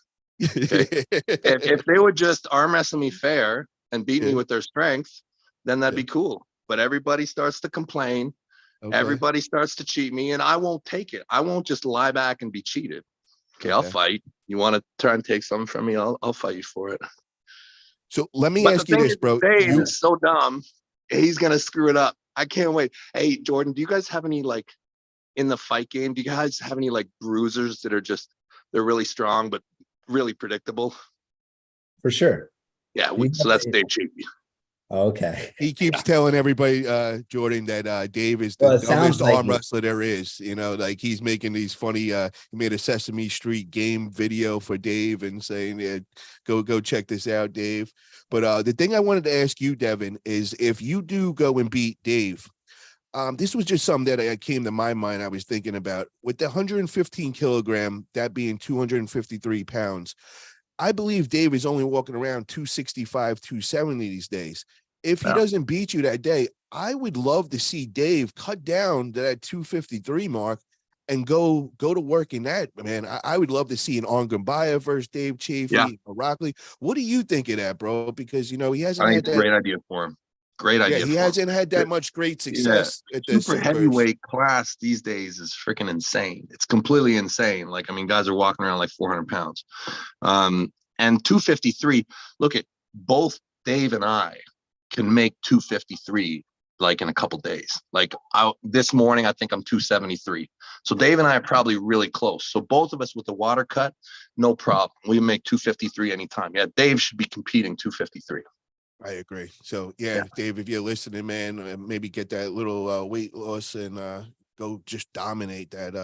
Okay. if they would just arm wrestle me fair and beat me with their strength, then that'd be cool. But everybody starts to complain. Okay. Everybody starts to cheat me, and I won't take it. I won't just lie back and be cheated. Okay. I'll fight. You want to try and take something from me? I'll fight you for it. So let me But ask the you thing this, is, bro. Dave is so dumb. He's gonna screw it up. I can't wait. Hey, Jordan, do you guys have any like in the fight game? Do you guys have any like bruisers that are just they're really strong but really predictable? For sure. Yeah, so that's Dave Chaffee. Okay. He keeps telling everybody, Jordan, that Dave is Well, the it sounds dumbest like arm it. wrestler there is. You know, like he's making these funny. He made a Sesame Street game video for Dave and saying, "Yeah, go check this out, Dave." But the thing I wanted to ask you, Devin, is if you do go and beat Dave, this was just something that came to my mind. I was thinking about with the 115 kilogram, that being 253 pounds. I believe Dave is only walking around 265, 270 these days. If he doesn't beat you that day, I would love to see Dave cut down to that 253 mark and go to work in that, man. I would love to see an Ongambaya versus Dave Chaffee, Rockley. What do you think of that, bro? Because, you know, he hasn't I think had it's a that. great idea for him. Great idea. Yeah, he hasn't had that much great success at the super heavyweight class these days is freaking insane. It's completely insane. Like, I mean, guys are walking around like 400 pounds. And 253, look at both Dave and I can make 253 like in a couple days. Like this morning, I think I'm 273. So Dave and I are probably really close. So both of us with the water cut, no problem. We make 253 anytime. Yeah, Dave should be competing 253. I agree. So yeah, Dave, if you're listening, man, maybe get that little weight loss and go just dominate that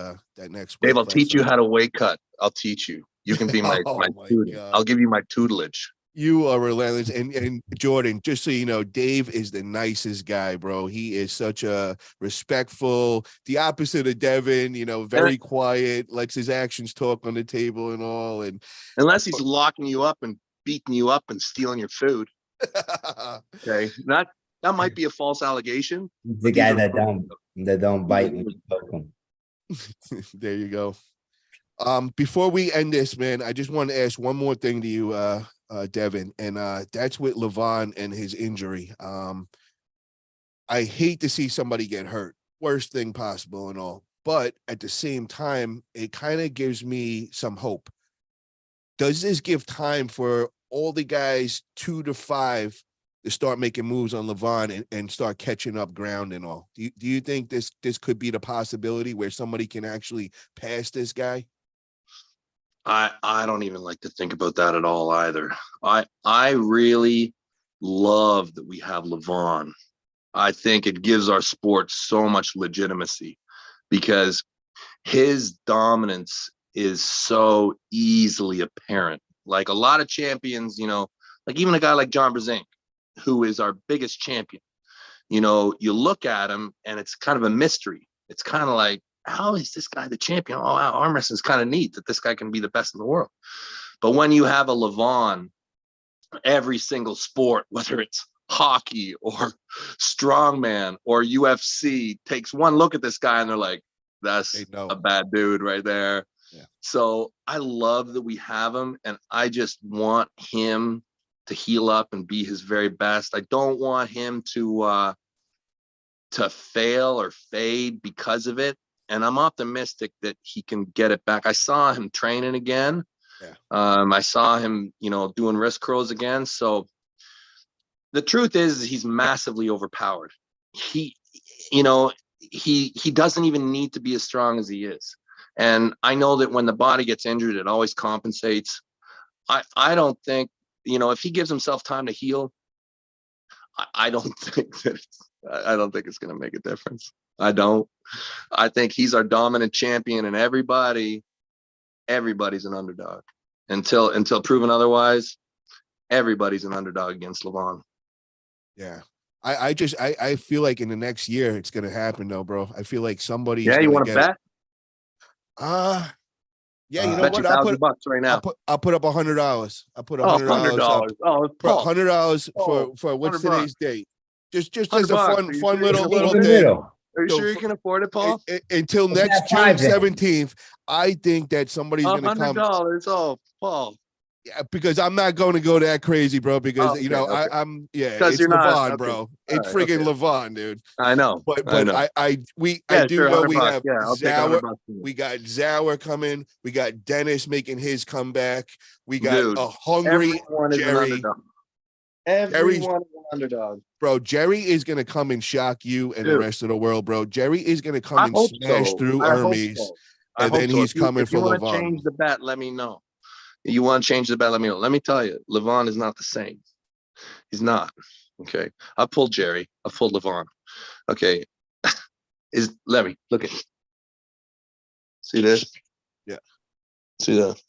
next weight Dave, I'll class teach you up. how to weight cut. I'll teach you. You can be my student. I'll give you my tutelage. You are relentless. And Jordan, just so you know, Dave is the nicest guy, bro. He is such a respectful, the opposite of Devin, you know, very quiet, lets his actions talk on the table and all. And unless he's locking you up and beating you up and stealing your food. Okay. That might be a false allegation. The guy that don't bite when you poke him. There you go. Before we end this, man, I just want to ask one more thing to you, Devin, and that's with Levan and his injury. I hate to see somebody get hurt, worst thing possible and all, but at the same time, it kind of gives me some hope. Does this give time for all the guys 2 to 5 to start making moves on Levan and start catching up ground and all? Do you think this could be the possibility where somebody can actually pass this guy? I don't even like to think about that at all either. I really love that we have Levan. I think it gives our sport so much legitimacy because his dominance is so easily apparent. Like a lot of champions, you know, like even a guy like John Brzenk, who is our biggest champion, you know, you look at him and it's kind of a mystery. It's kind of like, how is this guy the champion? Oh, wow, arm wrestling is kind of neat that this guy can be the best in the world. But when you have a Levan, every single sport, whether it's hockey or strongman or UFC, takes one look at this guy and they're like, that's a bad dude right there. Yeah. So I love that we have him, and I just want him to heal up and be his very best. I don't want him to fail or fade because of it. And I'm optimistic that he can get it back. I saw him training again. Yeah. I saw him, doing wrist curls again. So the truth is he's massively overpowered. He doesn't even need to be as strong as he is. And I know that when the body gets injured, it always compensates. I don't think, if he gives himself time to heal, I don't think it's going to make a difference. I don't. I think he's our dominant champion, and everybody's an underdog until proven otherwise. Everybody's an underdog against Levan. Yeah. I feel like in the next year it's gonna happen though, bro. I feel like somebody's you want to bet? Yeah, you know what? $1,000 right now. I'll put up $100. I'll put $100. $100 for what's today's date? Just as a fun little in the thing. middle. Are you sure you can afford it, Paul? Until next June 17th, I think that somebody's gonna come. $100. Oh, Paul. Yeah, because I'm not going to go that crazy, bro. Because okay. I'm because it's Levan, okay. bro. It's friggin' Levan, dude. I know. But I know. I do know we have Zauer. We got Zauer coming. We got Dennis making his comeback. We got a hungry Jerry. Everyone is an underdog. Bro, Jerry is gonna come and shock you and the rest of the world, bro. Jerry is gonna come and smash through Hermes, and then he's coming for Levan. If you want to change the bet, let me know. You want to change the bet, let me know. Let me tell you, Levan is not the same. He's not. Okay. I pulled Jerry. I pulled Levan. Okay. Let me look at. See this? Yeah. See that?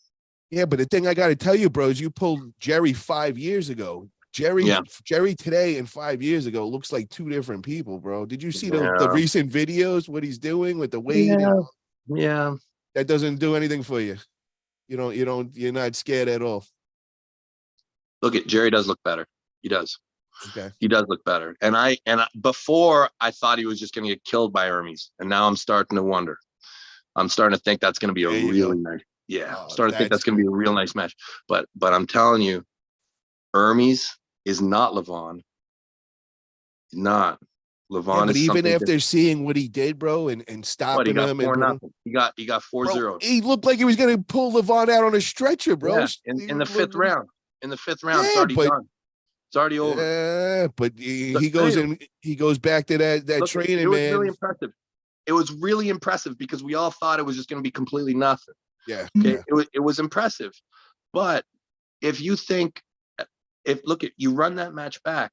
Yeah, but the thing I got to tell you, bro, is you pulled Jerry 5 years ago. Jerry today and 5 years ago looks like two different people, bro. Did you see the recent videos? What he's doing with the weight? Yeah. That doesn't do anything for you. You're not scared at all. Look at Jerry does look better. He does. Okay. He does look better. And before I thought he was just going to get killed by Hermes. And now I'm starting to wonder. I'm starting to think that's going to be a really nice. Yeah. I'm starting to think that's going to be a real nice match. But I'm telling you, Hermes is not Levan. He's not. Levan but even after seeing what he did, bro, and stopping him, he got 4-0. He looked like he was gonna pull Levan out on a stretcher, bro. Yeah, in the fifth round. In the fifth round, it's already done. It's already over. Yeah, but he goes back to that training. It was really impressive. It was really impressive because we all thought it was just going to be completely nothing. Yeah. Okay. Yeah. It was impressive, but if you you run that match back,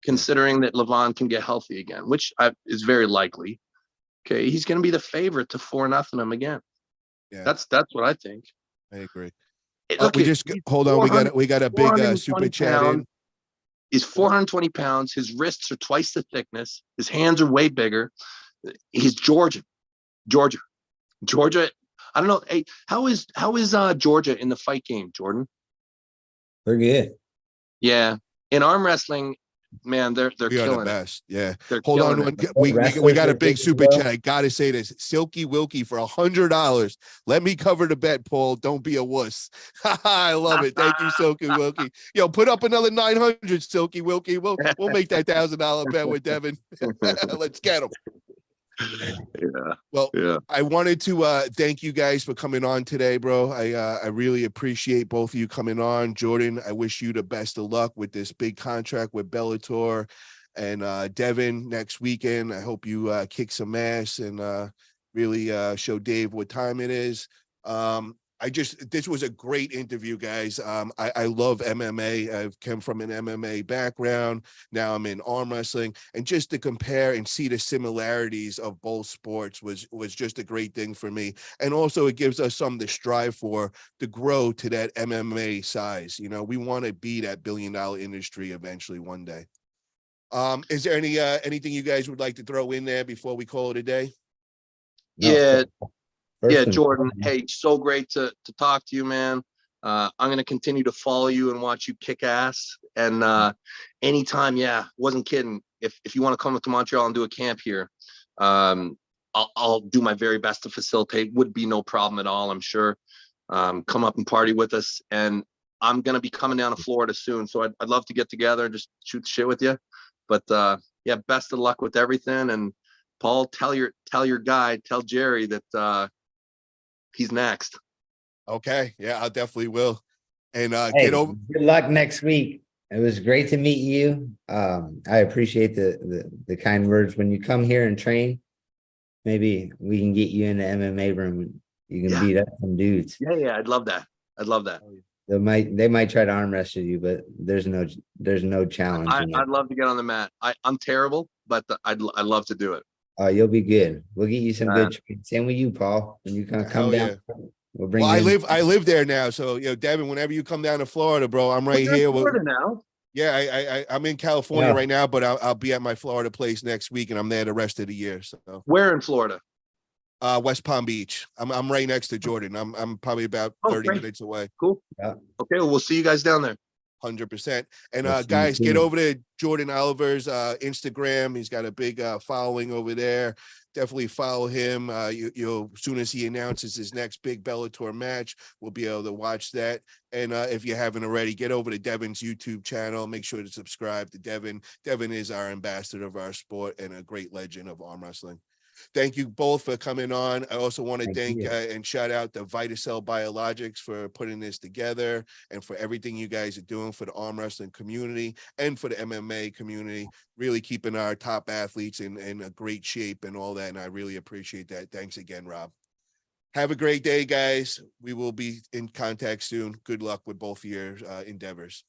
considering that Levan can get healthy again, which is very likely. Okay, he's going to be the favorite to 4-0 him again. Yeah, that's what I think. I agree. Hold on. We got a big super chat in. He's 420 pounds. His wrists are twice the thickness. His hands are way bigger. He's Georgia. I don't know. Hey, how is Georgia in the fight game, Jordan? They're good. Yeah, in arm wrestling. Man, they're killing the best. It. Yeah. They're Hold on. We got a big super chat. I gotta say this. Silky Wilkie for $100. Let me cover the bet, Paul. Don't be a wuss. I love it. Thank you, Silky Wilkie. Yo, put up another 900, Silky Wilkie. We'll make that $1,000 bet with Devin. Let's get him. Yeah. Well, I wanted to thank you guys for coming on today, bro. I really appreciate both of you coming on. Jordan, I wish you the best of luck with this big contract with Bellator, and Devin next weekend. I hope you kick some ass and really show Dave what time it is. This was a great interview, guys. I love MMA. I've come from an MMA background. Now I'm in arm wrestling, and just to compare and see the similarities of both sports was just a great thing for me. And also it gives us something to strive for, to grow to that MMA size. We want to be that billion-dollar industry eventually one day. Is there anything you guys would like to throw in there before we call it a day? No, Yeah, first yeah, and Jordan. foremost, Hey, so great to talk to you, man. I'm gonna continue to follow you and watch you kick ass. And anytime, yeah, wasn't kidding. If you want to come up to Montreal and do a camp here, I'll do my very best to facilitate. Would be no problem at all, I'm sure. Come up and party with us. And I'm gonna be coming down to Florida soon, so I'd love to get together and just shoot the shit with you. But yeah, best of luck with everything. And Paul, tell your guy, tell Jerry that he's next. Okay. Yeah, I definitely will. And hey, get over. good luck next week. It was great to meet you. I appreciate the kind words. When you come here and train, maybe we can get you in the MMA room. You can Yeah. beat up some dudes. Yeah, I'd love that. I'd love that. They might try to arm wrestle you, but there's no challenge in it. I'd love to get on the mat. I'm terrible, but I'd love to do it. Oh, you'll be good. We'll get you some Uh, good training. Same with you, Paul. When you come Hell down, yeah. we'll bring Well, you in. I live there now. So, Devin, whenever you come down to Florida, bro, I'm right you're in here. Florida now. Yeah, I'm in California Yeah. right now, but I'll be at my Florida place next week, and I'm there the rest of the year. So, Where in Florida? West Palm Beach. I'm right next to Jordan. I'm probably about 30 great. minutes away. Cool. Yeah. Okay, well, we'll see you guys down there. 100%. And We'll see you guys, get soon. over to Jordan Oliver's Instagram. He's got a big following over there. Definitely follow him. You'll as soon as he announces his next big Bellator match, we'll be able to watch that. And if you haven't already, get over to Devin's YouTube channel. Make sure to subscribe to Devin. Devin is our ambassador of our sport and a great legend of arm wrestling. Thank you both for coming on. I also want to thank and shout out to Vitacell Biologics for putting this together and for everything you guys are doing for the arm wrestling community and for the MMA community, really keeping our top athletes in a great shape and all that. And I really appreciate that. Thanks again, Rob. Have a great day, guys. We will be in contact soon. Good luck with both of your endeavors.